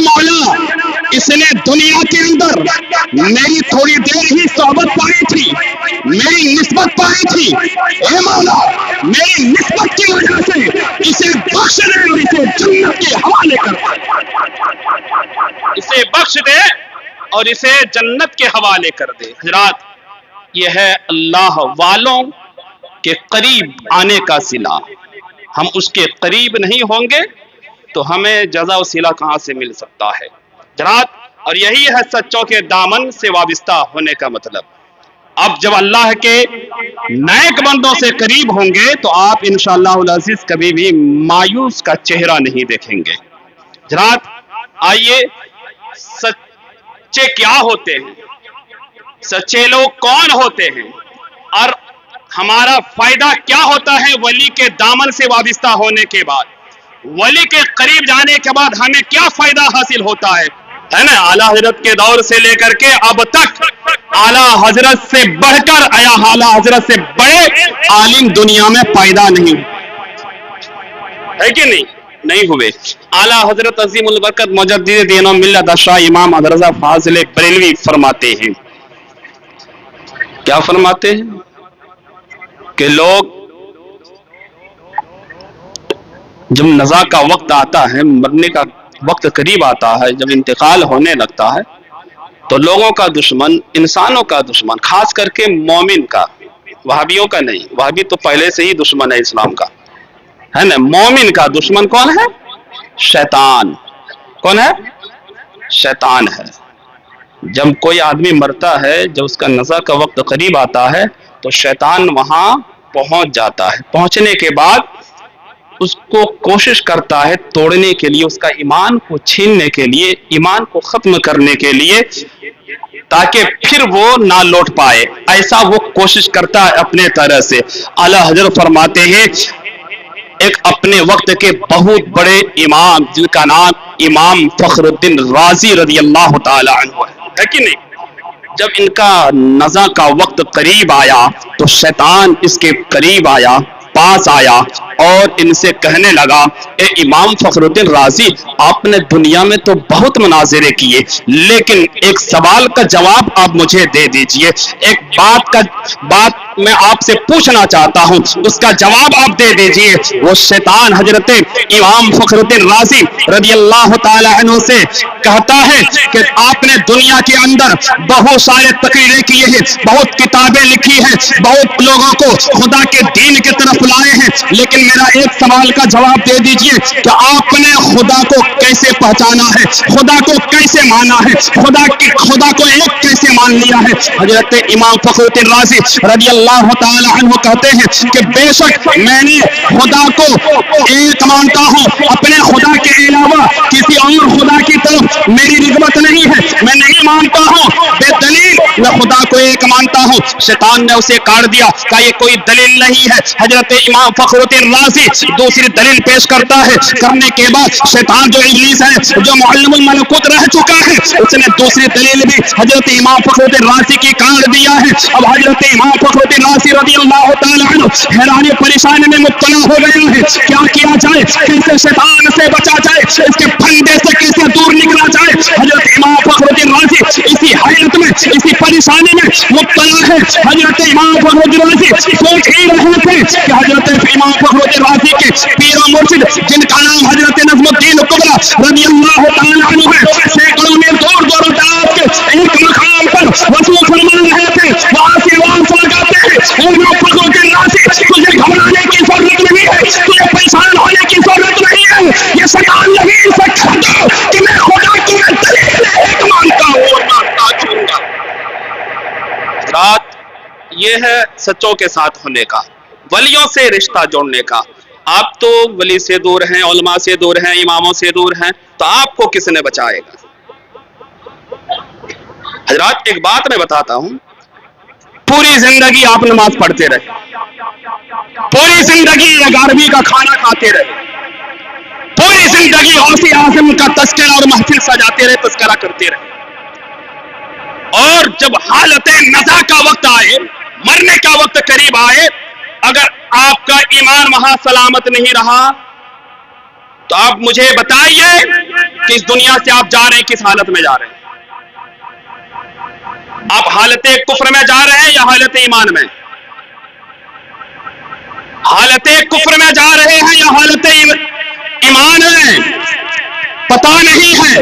مولا اس نے دنیا کے اندر میری تھوڑی دیر ہی صحبت پائی تھی، میری نسبت پائی تھی، اے مولا میری نسبت کی وجہ سے اسے بخش دے اور اسے جنت کے حوالے کر دے، اسے بخش دے اور اسے جنت کے حوالے کر دے۔ حضرات، یہ ہے اللہ والوں کے قریب آنے کا صلہ۔ ہم اس کے قریب نہیں ہوں گے تو ہمیں جزا و صلہ کہاں سے مل سکتا ہے؟ حضرات، اور یہی ہے سچوں کے دامن سے وابستہ ہونے کا مطلب۔ اب جب اللہ کے نیک بندوں سے قریب ہوں گے تو آپ انشاءاللہ العزیز کبھی بھی مایوس کا چہرہ نہیں دیکھیں گے۔ حضرات، آئیے، سچے کیا ہوتے ہیں، سچے لوگ کون ہوتے ہیں، اور ہمارا فائدہ کیا ہوتا ہے ولی کے دامن سے وابستہ ہونے کے بعد، ولی کے قریب جانے کے بعد ہمیں کیا فائدہ حاصل ہوتا ہے نا؟ اعلیٰ حضرت کے دور سے لے کر کے اب تک اعلیٰ حضرت سے بڑھ کر یا اعلیٰ حضرت سے بڑے عالم دنیا میں پیدا نہیں ہے کہ نہیں ہوئے۔ اعلیٰ حضرت عظیم البرکت مجدد دین و ملت شاہ امام احمد رضا فاضل بریلوی فرماتے ہیں، کیا فرماتے ہیں کہ لوگ جب نزا کا وقت آتا ہے، مرنے کا وقت قریب آتا ہے، جب انتقال ہونے لگتا ہے تو لوگوں کا دشمن، انسانوں کا دشمن، خاص کر کے مومن کا، وہابیوں کا نہیں، وہابی تو پہلے سے ہی دشمن ہے اسلام کا، ہے نا؟ مومن کا دشمن کون ہے؟ شیطان۔ کون ہے؟ شیطان ہے۔ جب کوئی آدمی مرتا ہے، جب اس کا نزا کا وقت قریب آتا ہے تو شیطان وہاں پہنچ جاتا ہے۔ پہنچنے کے بعد اس کو کوشش کرتا ہے توڑنے کے لیے، اس کا ایمان کو چھیننے کے لیے، ایمان کو ختم کرنے کے لیے، تاکہ پھر وہ نہ لوٹ پائے، ایسا وہ کوشش کرتا ہے اپنے طرح سے۔ اعلیٰ حضرت فرماتے ہیں ایک اپنے وقت کے بہت بڑے امام جن کا نام امام فخر الدین رازی رضی اللہ تعالی عنہ ہے کہ نہیں، جب ان کا نزا کا وقت قریب آیا تو شیطان اس کے قریب آیا، پاس آیا اور ان سے کہنے لگا، اے امام فخر الدین رازی، آپ نے دنیا میں تو بہت مناظرے کیے، لیکن ایک سوال کا جواب آپ مجھے دے دیجئے، ایک بات میں آپ سے پوچھنا چاہتا ہوں، اس کا جواب آپ دے دیجئے۔ وہ شیطان حضرت امام فخر الدین رازی رضی اللہ تعالی عنہ سے کہتا ہے کہ آپ نے دنیا کے اندر بہت سارے تقریریں کیے ہیں، بہت کتابیں لکھی ہیں، بہت لوگوں کو خدا کے دین کی طرف لائے ہیں، لیکن میرا ایک سوال کا جواب دے دیجئے کہ آپ نے خدا کو کیسے پہچانا ہے، خدا کو کیسے مانا ہے، خدا کو ایک کیسے مان لیا ہے؟ حضرت امام فخر الدین رازی رضی اللہ تعالی عنہ کہتے ہیں کہ بے شک میں نے خدا کو ایک مانتا ہوں، اپنے خدا کے علاوہ کسی اور خدا کی طرف میری رغبت نہیں ہے، میں نہیں مانتا ہوں، بے دلیل میں خدا کو ایک مانتا ہوں۔ شیطان نے اسے کاٹ دیا کہ یہ کوئی دلیل نہیں ہے۔ حضرت امام فخر الدین رازی دوسری دلیل پیش کرتا ہے، کرنے کے بعد شیطان جو ابلیس ہے، جو معلم الملکوت رہ چکا ہے، اس نے دوسری دلیل بھی حضرت امام فخر الدین رازی کی کاٹ دیا ہے۔ اب حضرت امام فخر الدین رازی رضی اللہ تعالی عنہ حیرانی پریشانی میں مبتلا ہو گئے ہیں، کیا کیا جائے، کیسے شیطان سے بچا جائے، اس کے پھندے سے کیسے دور نکلا جائے۔ حضرت امام فخر الدین رازی اسی حیرت میں، اسی پریشانی میں مبتلا ہے۔ حضرت امام فخر الدین رازی سوچ ہی رہے تھے کہ حضرت امام فخر الدین رازی کے پیر و مرشد جن کا نام حضرت نظم الدین کبریٰ رضی اللہ تعالی عنہ ہے، سینکڑوں میں دور دور دراز کے ایک مقام پر وصول فرما رہے تھے، وہاں سے آواز لگاتے ہیں، امام فخر الدین رازی تجھے گھبرانے کی ضرورت نہیں ہے، تجھے پریشان ہونے کی ضرورت نہیں ہے، یہ شیطان نہیں سے کہہ دو کہ میں خدا کو میں دلیل ایک مانتا ہوں اور مانتا چھوڑوں گا۔ رات یہ ہے سچوں کے ساتھ ہونے کا، ولیوں سے رشتہ جوڑنے کا۔ آپ تو ولی سے دور ہیں، علماء سے دور ہیں، اماموں سے دور ہیں، تو آپ کو کس نے بچائے گا؟ حضرات ایک بات میں بتاتا ہوں، پوری زندگی آپ نماز پڑھتے رہے، پوری زندگی 11ویں کا کھانا کھاتے رہے، پوری زندگی غوث اعظم کا تذکرہ اور محفل سجاتے رہے، تذکرہ کرتے رہے، اور جب حالت نزا کا وقت آئے، مرنے کا وقت قریب آئے، اگر آپ کا ایمان وہاں سلامت نہیں رہا تو آپ مجھے بتائیے کہ اس دنیا سے آپ جا رہے ہیں کس حالت میں جا رہے ہیں؟ آپ حالت کفر میں جا رہے ہیں یا حالت ایمان میں؟ حالت کفر میں جا رہے ہیں یا حالت ایمان میں؟ پتا نہیں ہے،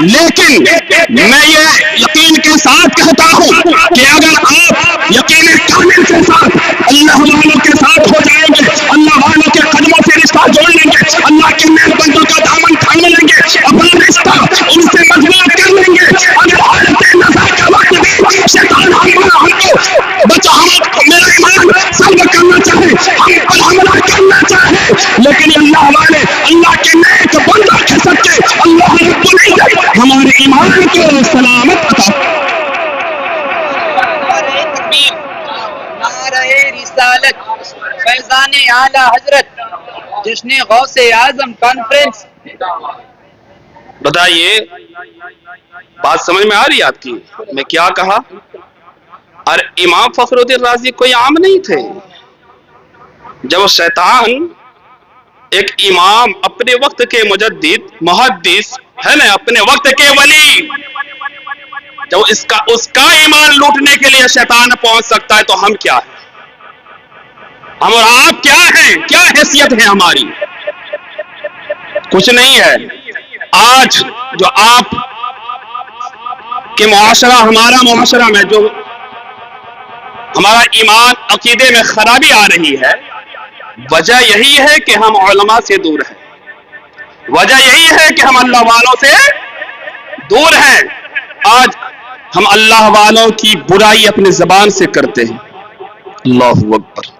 لیکن میں یہ یقین کے ساتھ کہتا ہوں کہ اگر آپ یقین کامل کے ساتھ اللہ والوں کے ساتھ ہو جائیں گے، اللہ والوں کے قدموں سے رشتہ جوڑ لیں گے، اللہ کے نیک بندوں کا دامن تھام لیں گے، اپنا رشتہ ان سے مضبوط کر لیں گے، اگر حالت نزاع کا وقت بھی شیطان ہم کو بچا میرا ایمان سلب کرنا چاہے، ہم پر حملہ کرنا چاہے، لیکن اللہ والے اللہ کے نیک بندہ کھسک کے اللہ رب العزت ہمارے ایمان کو سلامت عطا نعرہ رسالت فیضان اعلی حضرت جشن غوث اعظم کانفرنس. بتائیے بات سمجھ میں آ رہی ہے آپ کی؟ میں کیا کہا؟ اور امام فخر الدین رازی کوئی عام نہیں تھے. جب شیطان ایک امام اپنے وقت کے مجدد محدث ہے نا، اپنے وقت کے ولی، جب اس کا ایمان لوٹنے کے لیے شیطان پہنچ سکتا ہے تو ہم کیا ہیں؟ ہم اور آپ کیا ہیں؟ کیا حیثیت ہے ہماری؟ کچھ نہیں ہے. آج جو آپ کے معاشرہ، ہمارا معاشرہ میں جو ہمارا ایمان عقیدے میں خرابی آ رہی ہے، وجہ یہی ہے کہ ہم علماء سے دور ہیں، وجہ یہی ہے کہ ہم اللہ والوں سے دور ہیں. آج ہم اللہ والوں کی برائی اپنی زبان سے کرتے ہیں. اللہ اکبر.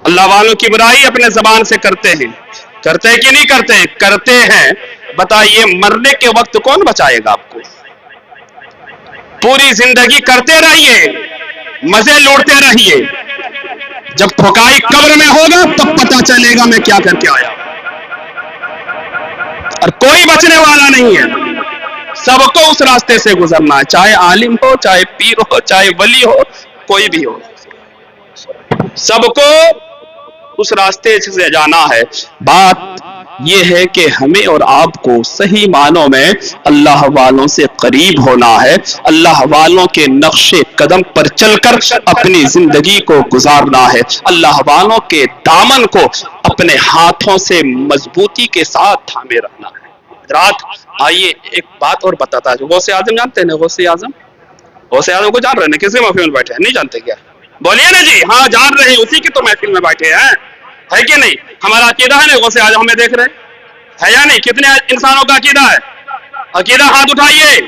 اللہ والوں کی برائی اپنے زبان سے کرتے ہیں. کرتے ہیں کہ نہیں کرتے؟ کرتے ہیں. بتائیے مرنے کے وقت کون بچائے گا آپ کو؟ پوری زندگی کرتے رہیے، مزے لوٹتے رہیے، جب پھکائی قبر میں ہوگا تب پتہ چلے گا میں کیا کر کے آیا. اور کوئی بچنے والا نہیں ہے. سب کو اس راستے سے گزرنا ہے، چاہے عالم ہو، چاہے پیر ہو، چاہے ولی ہو، کوئی بھی ہو، سب کو اس راستے سے جانا ہے. بات یہ ہے کہ ہمیں اور آپ کو صحیح معنوں میں اللہ والوں سے قریب ہونا ہے، اللہ والوں کے نقش قدم پر چل کر اپنی زندگی کو گزارنا ہے، اللہ والوں کے دامن کو اپنے ہاتھوں سے مضبوطی کے ساتھ تھامے رکھنا ہے. رات آئیے ایک بات اور بتاتا ہے. غوث اعظم جانتے ہیں نا؟ غوث اعظم کو جان رہے ہیں؟ کس محفل میں بیٹھے ہیں؟ نہیں جانتے کیا؟ بولیے نا جی. ہاں جان رہے ہیں، اسی کی تو محفل میں بیٹھے ہیں، ہے کہ نہیں؟ ہمارا عقیدہ ہے نا غوث اعظم ہمیں دیکھ رہے ہے یا نہیں؟ کتنے انسانوں کا عقیدہ ہے؟ عقیدہ ہاتھ اٹھائیے.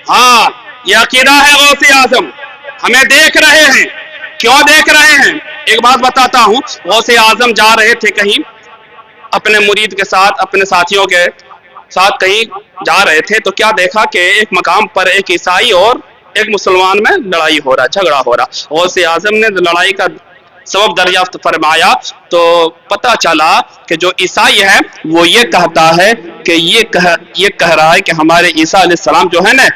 ہاں یہ عقیدہ ہے غوث اعظم. ہمیں دیکھ رہے ہیں. کیوں دیکھ رہے ہیں؟ ایک بات بتاتا ہوں. غوث اعظم جا رہے تھے کہیں اپنے مرید کے ساتھ، اپنے ساتھیوں کے ساتھ کہیں جا رہے تھے، تو کیا دیکھا کہ ایک مقام پر ایک عیسائی اور ایک مسلمان میں لڑائی ہو رہا، جھگڑا ہو رہا. غوث اعظم نے لڑائی کا سبب دریافت فرمایا تو پتہ چلا کہ جو عیسائی ہے وہ یہ کہتا ہے کہ یہ کہہ رہا ہے کہ ہمارے عیسیٰ علیہ السلام جو ہے نا،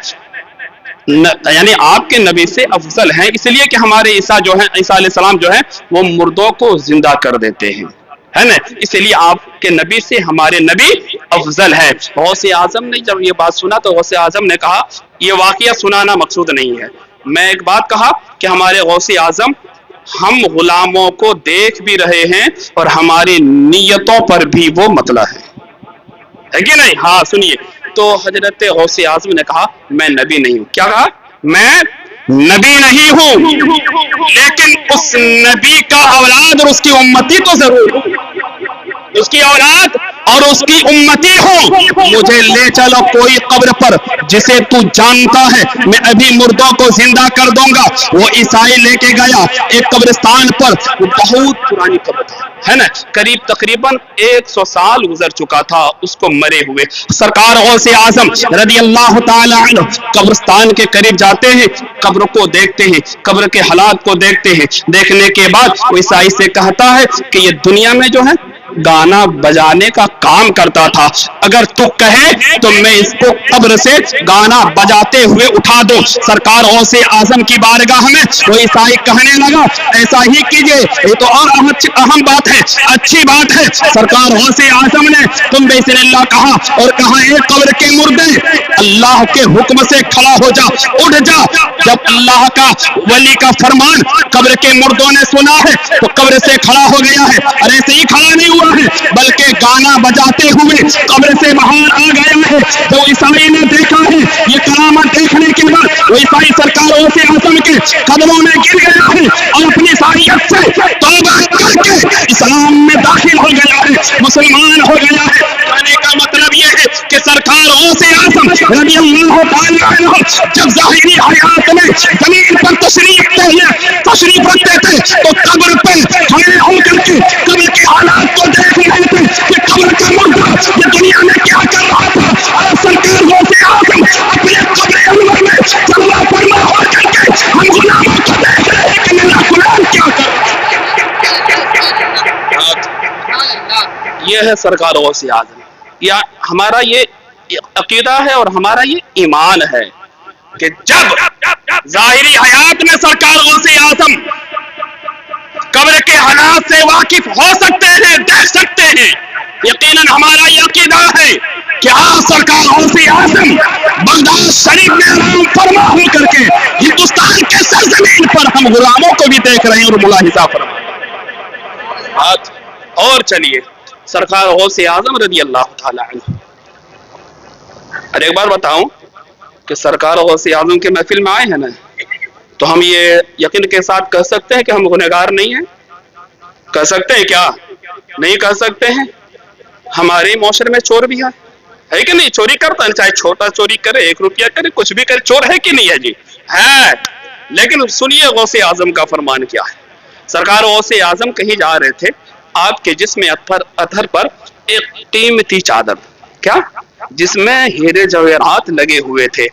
یعنی آپ کے نبی سے افضل ہیں، اس لیے کہ ہمارے عیسیٰ علیہ السلام جو ہیں وہ مردوں کو زندہ کر دیتے ہیں، ہے نا، اس لیے آپ کے نبی سے ہمارے نبی افضل ہے. غوث اعظم نے جب یہ بات سنا تو غوث اعظم نے کہا، یہ واقعہ سنانا مقصود نہیں ہے، میں ایک بات کہا کہ ہمارے غوث اعظم ہم غلاموں کو دیکھ بھی رہے ہیں اور ہماری نیتوں پر بھی وہ مطلع ہے کہ نہیں؟ ہاں سنیے. تو حضرت غوث اعظم نے کہا میں نبی نہیں ہوں. کیا کہا؟ میں نبی نہیں ہوں، لیکن اس نبی کا اولاد اور اس کی امتی تو ضرور ہو. اس کی اولاد اور اس کی امتی ہو. مجھے لے چلو کوئی قبر پر جسے تو جانتا ہے میں ابھی مردوں کو زندہ کر دوں گا. وہ عیسائی لے کے گیا ایک قبرستان پر، وہ بہت پرانی قبر ہے نا، قریب تقریباً 100 سال گزر چکا تھا اس کو مرے ہوئے. سرکار غوث اعظم رضی اللہ تعالی عنہ قبرستان کے قریب جاتے ہیں، قبر کو دیکھتے ہیں، قبر کے حالات کو دیکھتے ہیں. دیکھنے کے بعد وہ عیسائی سے کہتا ہے کہ یہ دنیا میں جو ہے गाना बजाने का काम करता था। अगर तू कहे तो मैं इसको कब्र से गाना बजाते हुए उठा दूं। सरकार गौसे आजम की बारगाह में वो ईसाई कहने लगा ऐसा ही कीजिए। ये तो और अहम बात है, अच्छी बात है। सरकार गौसे आजम ने तुम बिस्मिल्लाह कहा और कहा एक कब्र के मुर्दे अल्लाह के हुक्म से खड़ा हो जा, उठ जा। जब अल्लाह का वली का फरमान कब्र के मुर्दों ने सुना है तो कब्र से खड़ा हो गया है। और ऐसे ही खड़ा नहीं हुआ है बल्कि गाना बजाते हुए कब्र से बाहर आ गया है। जो ईसाई ने देखा है ये करामत देखने के बाद वो ईसाई सरकारों से आजम के कदमों में गिर गया है और अपनी ईसाईयत से तौबा करके इस्लाम में दाखिल हो गया है, मुसलमान हो गया है। कहने का मतलब यह है कि सरकारों से आजम रज़ी अल्लाह तआला अन्हु जब ज़ाहिरी हयात में जमीन पर तशरीफ रखते थे तो कब्र पर खड़े होकर के कब्र के हालात को देख रहे थे कि कब्र का मुर्दा ये दुनिया में क्या कर रहा था। और सरकारों से आजम अपने कब्र अनवर में सल्लल्लाहु फरमा होकर के हम गुलामों को देख रहे हैं कि मेरा गुलाम क्या कर रहा है। यह है सरकारों से आजम, या हमारा ये अकीदा है और हमारा ये ईमान है कि जब जाहिरी हयात में सरकारों से आजम कब्र के हालात से वाकिफ हो सकते हैं, देख सकते हैं, यकीनन हमारा ये अकीदा है कि आज सरकारों से आजम बगदाद शरीफ में आराम फरमा हो करके हिंदुस्तान के सरजमीन पर हम गुलामों को भी देख रहे हैं और मुलाहिजा फरमा। आज और चलिए सरकार गौसे आजम रज़ी अल्लाह तआला अन्हु। और एक बार बताऊं कि सरकार गौसे आजम के महफिल में आए हैं ना तो हम ये यकीन के साथ कह सकते हैं कि हम गुनहगार नहीं हैं। कह सकते हैं क्या? नहीं कह सकते हैं। हमारे माशरे में चोर भी है कि नहीं? चोरी करता है, चाहे छोटा चोरी करे, 1 रुपया करे, कुछ भी करे, चोर है कि नहीं है जी? है। लेकिन सुनिए गौसे आजम का फरमान क्या है। सरकार गौसे आजम कहीं जा रहे थे, आपके जिस्म अतहर पर एक कीमती चादर, क्या जिसमें हीरे जवाहरात लगे हुए थे।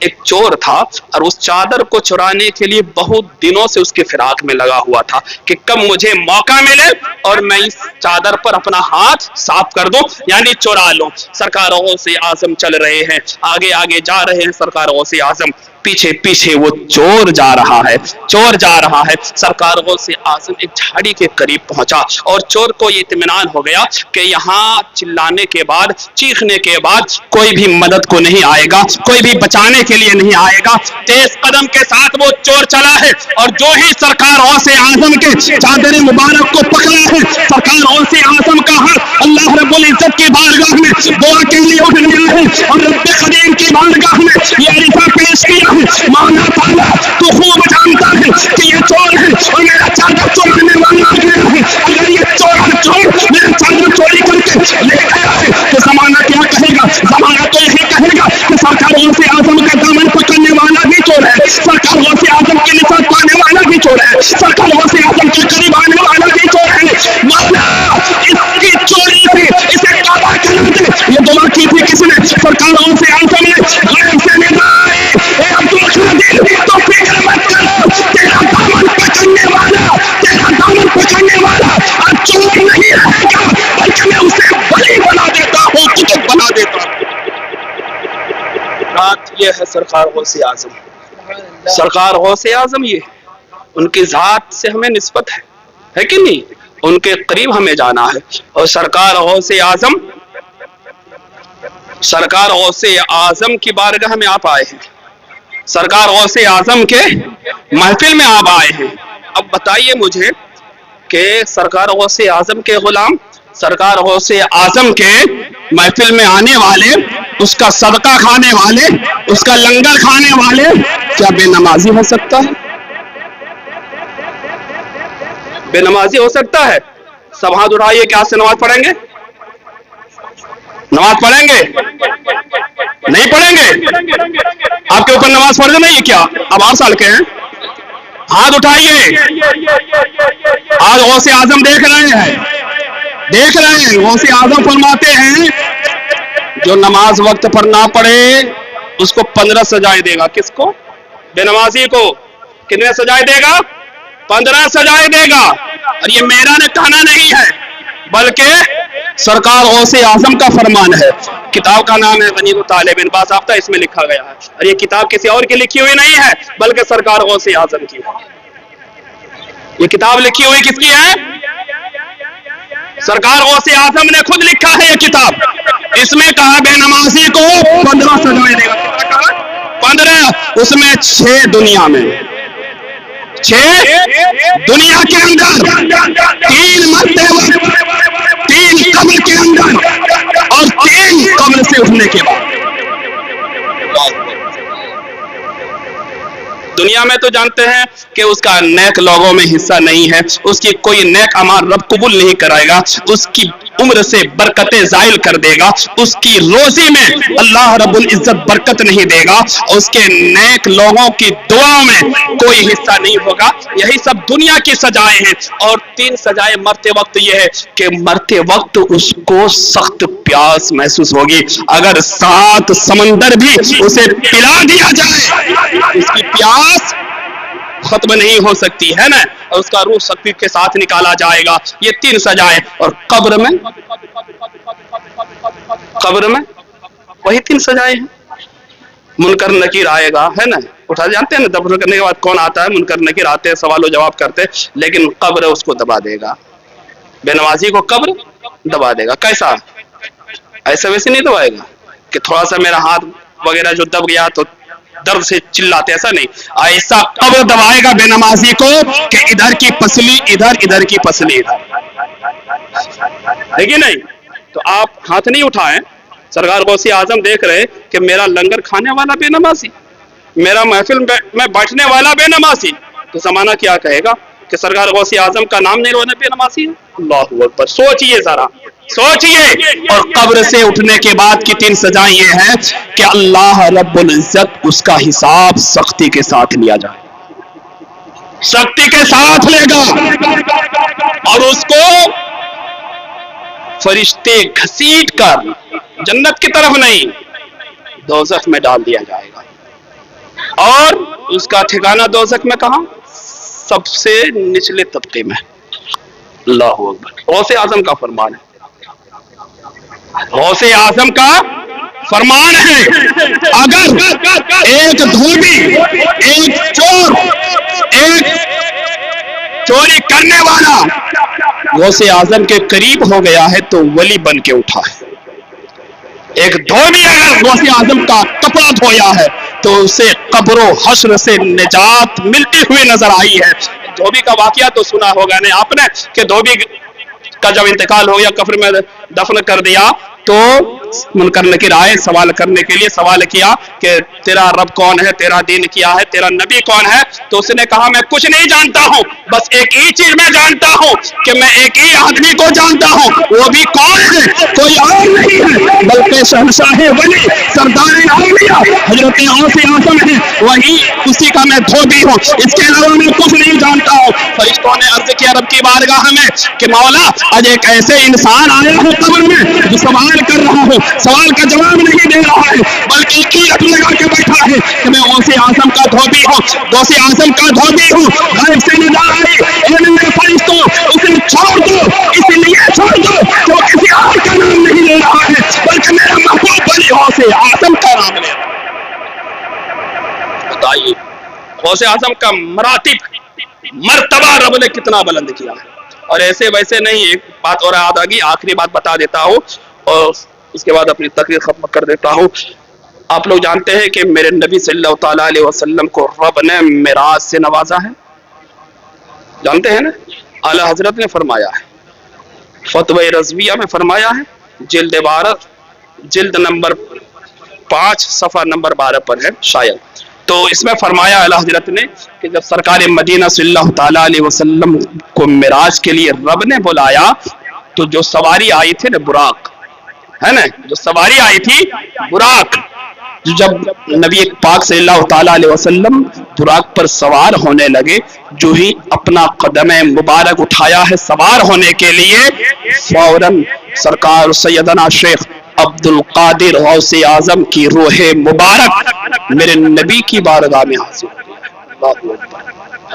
एक चोर था और उस चादर को चुराने के लिए बहुत दिनों से उसके फिराक में लगा हुआ था कि कब मुझे मौका मिले और मैं इस चादर पर अपना हाथ साफ कर दूं, यानी चुरा लूं। सरकारों से आजम चल रहे हैं, आगे आगे जा रहे हैं सरकारों से आजम, पीछे पीछे वो चोर जा रहा है, चोर जा रहा है। सरकारों से आजम एक झाड़ी के करीब पहुंचा और चोर को ये इत्मीनान हो गया कि यहाँ चिल्लाने के बाद, चीखने के बाद कोई भी मदद को नहीं आएगा, कोई भी बचाने के लिए नहीं आएगा। तेज कदम के साथ वो चोर चला है और जो ही सरकारों से आजम के चादर मुबारक को पकड़ा है, सरकारों से आजम का हाथ अल्लाह रब्बुल इज्जत की बारगाह में दुआ के लिए उठ गया है और रब्बे करीम की बारगाह में ये अरिफा पेश किया है। मौला ताला तू खूब जानता है कि ये चोर है और मेरा चादर चोरने वाला आ गया है। अगर ये चोर मेरा चादर चोरी करके ले गया है तो जमाना क्या कहेगा? जमाना तो यही कहेगा कि सरकारों से आजम का दामन पकड़ने वाला भी चोर है, सरकारों से आजम के निशान पाने वाला भी चोर है, सरकारों से आजम के करीब आने वाला भी चोर है। मौला इसकी चोरी से इसे तौबा करा दे। ये दुआ की थी किसने? सरकारों से आजम ने गैर से निभाई। तो फिक्र मत करो, तेरा दामन पकड़ने वाला अब चोर नहीं रहेगा बल्कि मैं उसे बली बना देता हूँ, कुतुब बना देता हूँ। बात यह है सरकार गौसे आजम, सरकार गौसे आजम ये उनकी जात से हमें निस्बत है कि नहीं? उनके करीब हमें जाना है। और सरकार गौसे आजम की बारगाह में आप आए हैं, सरकार गौसे आजम के महफिल में आप आए हैं। अब बताइए मुझे कि सरकार गौसे आजम के गुलाम, सरकार गौसे आजम के महफिल में आने वाले, उसका सदका खाने वाले, उसका लंगर खाने वाले क्या बेनमाजी हो सकता है? बेनमाजी हो सकता है? सब हाथ उठाइए, क्या से नमाज पढ़ेंगे? नमाज पढ़ेंगे? नहीं पढ़ेंगे? आपके ऊपर नमाज फर्ज नहीं है क्या? अब 8 साल के हैं, हाथ उठाइए। आज गौसे आजम देख रहे हैं, गौसे आजम फरमाते हैं जो नमाज वक्त पर ना पढ़े उसको 15 सजाएं देगा। किसको? बेनमाजी को। कितने सजाएं देगा? 15 सजाएं देगा। और ये मेरा ने कहना नहीं है, बल्कि सरकार गौसे आजम का फरमान है। किताब का नाम है गनीम तालिबिन बाज़ाब्ता इसमें लिखा गया है, और ये किताब किसी और की लिखी हुई नहीं है बल्कि सरकार गौसे आजम की है। ये किताब लिखी हुई किसकी है? सरकार गौसे आजम ने खुद लिखा है ये किताब। इसमें कहा बेनमाजी को 15 सजाएं देगा। 15, उसमें 6 दुनिया में, 6 दुनिया के अंदर, 3 मरते वक्त, 3 कब्र के अंदर और 3 कब्र से उठने के बाद। दुनिया में तो जानते हैं कि उसका नेक लोगों में हिस्सा नहीं है, उसकी कोई नेक अमाल रब कबूल नहीं कराएगा, उसकी उम्र से बरकतें जायल कर देगा, उसकी रोजी में अल्लाह रब्बुल इज्जत बरकत नहीं देगा, उसके नेक लोगों की दुआओं में कोई हिस्सा नहीं होगा। यही सब दुनिया की सजाएं हैं। और 3 सजाएं मरते वक्त ये है कि मरते वक्त उसको सख्त प्यास महसूस होगी। अगर 7 समंदर भी उसे पिला दिया जाए उसकी प्यास खत्म नहीं हो सकती है ना, और उसका रूह शक्ति के साथ निकाला जाएगा। ये 3 सजाएं। और कब्र में वही 3 सजाएं हैं। मुनकर नकीर आएगा, है ना, उठा जानते हैं ना, दफन करने के बाद कौन आता है? मुनकर नकीर आते हैं, सवाल जवाब करते हैं, लेकिन कब्र उसको दबा देगा। बेनमाजी को कब्र दबा देगा। कैसा? ऐसे वैसे नहीं दबाएगा कि थोड़ा सा मेरा हाथ वगैरह जो दब गया तो दर्द से चिल्लाते, ऐसा नहीं। ऐसा कब्र दबाएगा बेनमाजी को कि इधर की पसली इधर, इधर की पसली इधर, है कि नहीं? तो आप हाथ नहीं उठाएं। सरकार गौसे आजम देख रहे कि मेरा लंगर खाने वाला बेनमाजी, मेरा महफिल में बैठने वाला बेनमाजी, तो जमाना क्या कहेगा कि सरकार गौसे आजम का नाम नहीं रोने बेनमाजी है। अल्लाहू अकबर। सोचिए जरा, सोचिए। और कब्र से उठने के बाद की 3 सजाएं ये है कि अल्लाह रब्बुल इज्जत उसका हिसाब सख्ती के साथ लिया जाए, सख्ती के साथ लेगा, और उसको फरिश्ते घसीट कर जन्नत की तरफ नहीं दोज़ख में डाल दिया जाएगा। और उसका ठिकाना दोज़ख में कहां? सबसे निचले तबके में। अल्लाहू अकबर। गौसे आजम का फरमान है, गौसे आजम का फरमान है, अगर एक धोबी, एक चोर, एक चोरी करने वाला गौसे आजम के करीब हो गया है तो वली बन के उठा है। एक धोबी अगर गौसे आजम का कपड़ा धोया है तो उसे कब्रो हश्र से निजात मिलती हुई नजर आई है। धोबी का वाकया तो सुना होगा नहीं आपने कि धोबी का जब इंतकाल हो गया, कब्र में दफन कर दिया, तो मुनकर नकीर आए सवाल करने के लिए। सवाल किया कि तेरा रब कौन है, तेरा दीन क्या है, तेरा नबी कौन है? तो उसने कहा मैं कुछ नहीं जानता हूं, बस एक ही चीज मैं जानता हूं कि मैं एक ही आदमी को जानता हूं, वो भी कौन है? कोई और नहीं है बल्कि शहंशाह वली सरदार औलिया हजरत गौसे आजम है, वही उसी का मैं धोबी हूं, इसके अलावा मैं कुछ नहीं जानता हूं। फरिश्तों ने अर्ज किया रब की बारगाह में कि मौला आज एक ऐसे इंसान आया है कब्र में जो सवाल कर रहा हो, सवाल का जवाब नहीं दे रहा है, बल्कि कीरत लगा के बैठा है कि मैं गौसे आजम का धोबी हूं, गौसे आजम का धोबी हूं। गायब से निदा आई, मेरे फरिश्तों उसे छोड़ दो, इसलिए छोड़ दो जो किसी और का नाम नहीं ले रहा है बल्कि मेरा महबूब वली गौसे आजम का नाम ले रहा है। बताइए गौसे आजम का मरातिब मर्तबा रब ने कितना बुलंद किया है। और ऐसे वैसे नहीं, एक बात और याद आ गई, आखिरी बात बता देता हूं और इसके बाद अपनी तकरीर खत्म कर देता हूं। आप लोग जानते हैं कि मेरे नबी सल्लल्लाहु अलैहि वसल्लम को रब ने मिराज से नवाजा है, जानते हैं ना? आला हजरत ने फरमाया है, फतवा रज़विया में फरमाया है, जिल्द 12 जिल्द नंबर 5 सफ़ा नंबर 12 पर है शायद। तो इसमें फरमाया आला हजरत ने कि जब सरकार मदीना सल्लल्लाहु अलैहि वसल्लम को मिराज के लिए रब ने बुलाया तो जो सवारी आई थी ना बुराक, है ना, जो सवारी आई थी बुराक, जब नबी पाक सल्लल्लाहु अलैहि वसल्लम बुराक पर सवार होने लगे, जो ही अपना कदम मुबारक उठाया है सवार होने के लिए, फौरन सरकार सैयदना शेख अब्दुल कादिर गौसे आजम की रूह मुबारक मेरे नबी की बारगाह में हाजिर।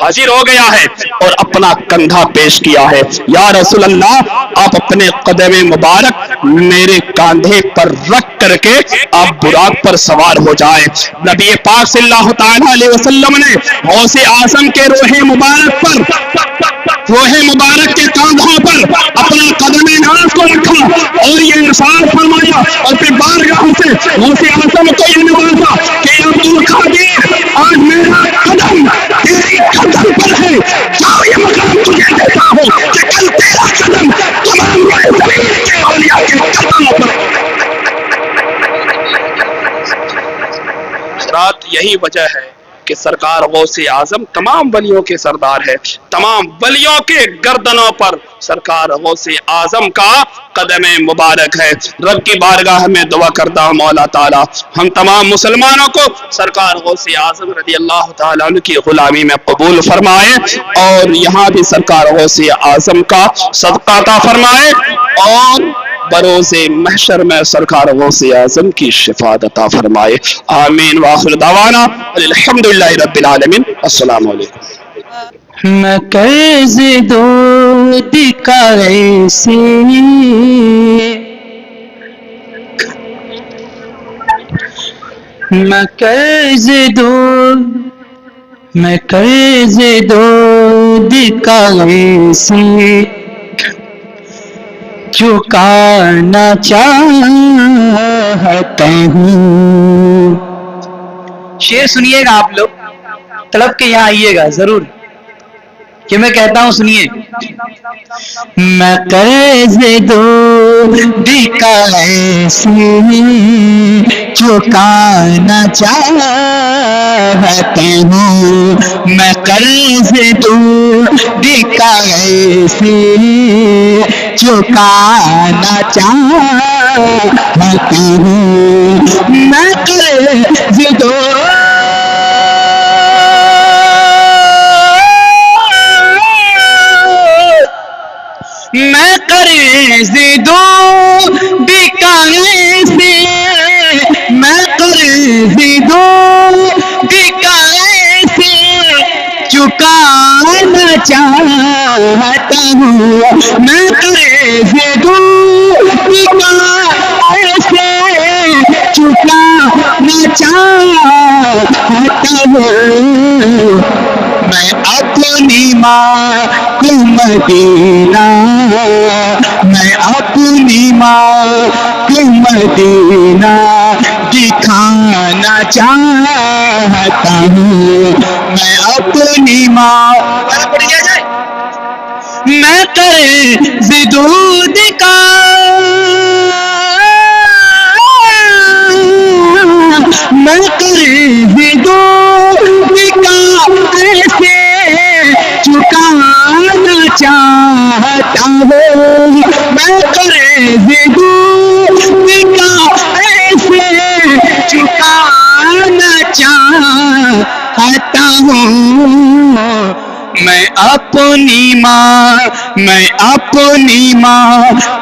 हाजिर हो गया है और अपना कंधा पेश किया है। या रसूल अल्लाह, आप अपने कदम मुबारक मेरे कांधे पर रख करके आप बुराक पर सवार हो जाए। नबी पाक सल्लल्लाहु तआला अलैहि वसल्लम ने गौसे आजम के रोहे मुबारक के कांधों पर अपना कदम नाज को रखा और ये इरशाद फरमाया और फिर बारगाह से गौसे आजम को ये नवाजा कि अब्दुल कादिर, आज मेरा कदम तेरी कदम पर है, जाओ ये मकाम तुझे देता हूँ कि कल तेरा कदम तमाम ज़मीन के औलिया के कदमों पर। रात यही वजह है कि सरकार गौसे आजम तमाम वलियों के सरदार है, तमाम वलियों के गर्दनों पर सरकार गौसे आजम का कदम मुबारक है। रब की बारगाह में दुआ करता हूँ मौला ताला हम तमाम मुसलमानों को सरकार गौसे आजम रज़ी अल्लाह ताला अन्हु की गुलामी में कबूल फरमाए और यहाँ भी सरकार गौसे आजम का सदका अता फरमाए और बरोज़े महशर में सरकार गौसे आजम की शिफाअत अता फरमाए। आमीन व आखिर दावाना अल्हम्दुलिल्लाहि रब्बिल आलमीन। अस्सलामु अलैकुम। मैं कर्ज दो दिखाए से मैं कर्ज दो दिखाए से चुकाना चाहता हूँ। शेर सुनिएगा आप लोग, तड़प के यहाँ आइएगा जरूर कि मैं कहता हूँ, सुनिए। मैं कर्ज दो दिखाए से चुकाना चाहता हूँ। मैं कर्ज दो दिखाए से चुकाना चाहता हूँ। मैं कर्ज दो मैं कर्ज दो दिखाए से मैं कर्ज दो दिखाए से चुकाना चाहता हूँ। मैं कर्ज दो दिखाए से चुकाना चाहता हूँ। मैं अपनी माँ को मदीना, मैं अपनी माँ को मदीना दिखाना चाहता हूँ। मैं अपनी माँ मैं कर्ज दो दिखा मैं कर्ज दो से चुकाना चाहता हूँ। मैं कर्ज दो से चुकाना चाहता हूँ। मैं अपनी माँ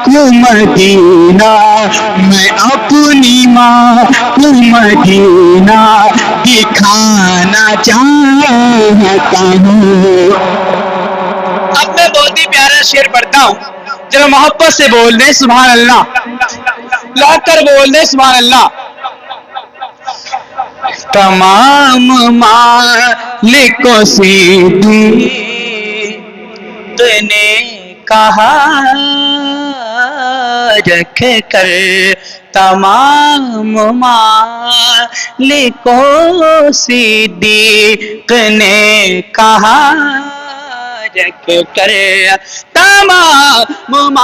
को मदीना, मैं अपनी माँ को मदीना दिखाना चाहता हूँ। अब मैं बहुत ही प्यारा शेर पढ़ता हूँ, जरा मोहब्बत से बोल दे सुभान अल्लाह, ला कर बोल दे सुभान अल्लाह। तमाम मालिकों से तूने कहा रख कर, तमाम मालिकों से दीक ने कहा रख कर, तमाम मालिकों से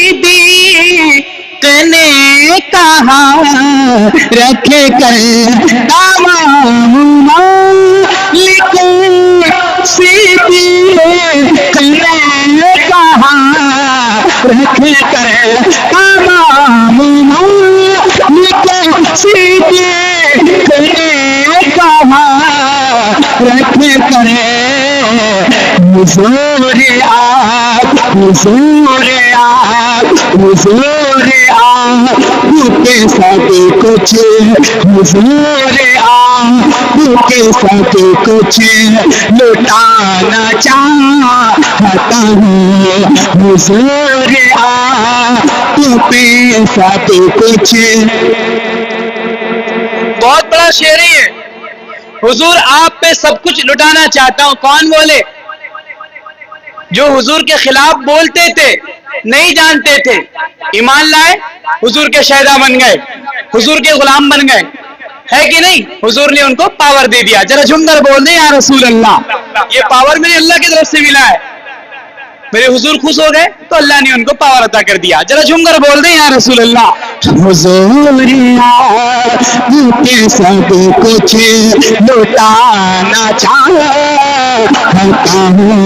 दीक ने कहा रख कर, तमाम मालिकों से दीक ने कहा रख कर, तमाम मालिकों से दीक ने कहा रख कर। हुजूर आप, हुजूर आप, हुजूर आप के सब कुछ, हुजूर आप के सब कुछ लुटाना चाहता हूँ, हुजूर आप पे सब कुछ। बहुत बड़ा शेर है ये। हुजूर आप पे सब कुछ लुटाना चाहता हूँ। कौन बोले? जो हुजूर के खिलाफ बोलते थे, नहीं जानते थे, ईमान लाए, हुजूर के शहदा बन गए, हुजूर के गुलाम बन गए, है कि नहीं? हुजूर ने उनको पावर दे दिया। जरा झुमकर बोल दे या रसूल अल्लाह। ये पावर मेरे अल्लाह की तरफ से मिला है। मेरे हुजूर खुश हो गए तो अल्लाह ने उनको पावर अता कर दिया। जरा झुमकर बोल दे या रसूल अल्लाह। हुजूर आपके सब कुछ लुटाना चाहता हूँ।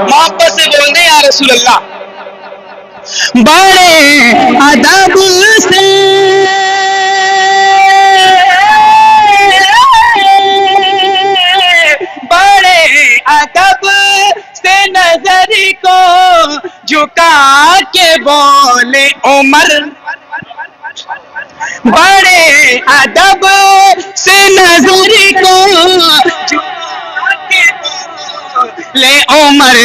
मोहब्बत से बोल दे या रसूल अल्लाह। बड़े अदब से बड़े अदब से नजर को झुका के बोले उमर, बड़े अदब से नजर को झुका के बोले उमर।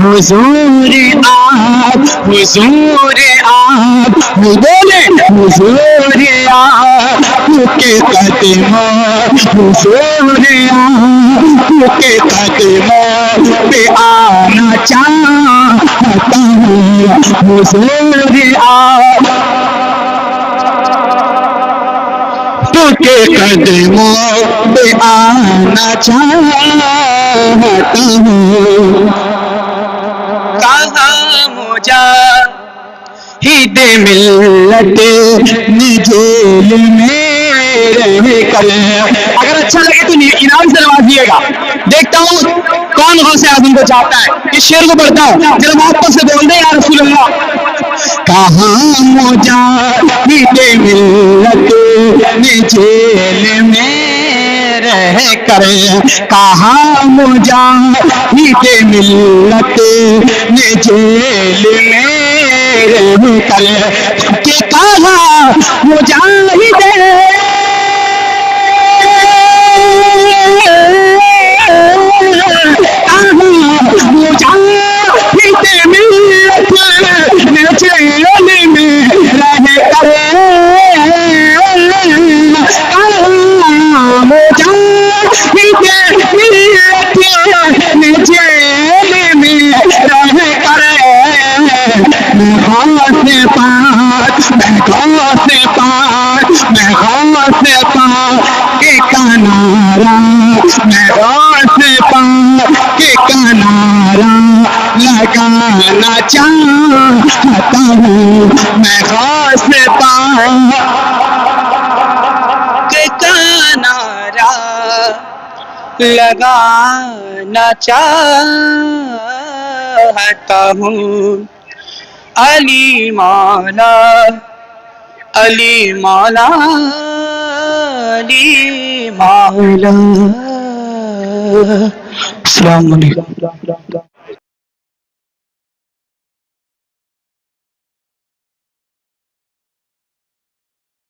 हुजूर आप, हुजूर आप बोले, हुजूर आपके कदमों, हुजूर आपके कदमों पे आना चाहता हूँ, हुजूर आपके कदमों पे आना चाहता हूँ। कहाँ मुझा हिद मिल्लत निजेल में रह कर। अगर अच्छा लगे तो इनाम से नवाजिएगा। देखता हूँ कौन गौसे आजम को चाहता है। इस शेर को पढ़ता हूँ, जरा मोहब्बत से बोल दे या रसूल अल्लाह। कहाँ मुजाहिद मिल्लत निजेल में रह कर, कहाँ मुजाहिद मिल्लत निजेल में रह कर, कि कहाँ मुजाहिद लगाना चाहता हूँ, मैं खास पाँव के किनारा लगाना चाहता हूँ। अली मौला, अली मौला, अली मौला। अस्सलाम वालेकुम।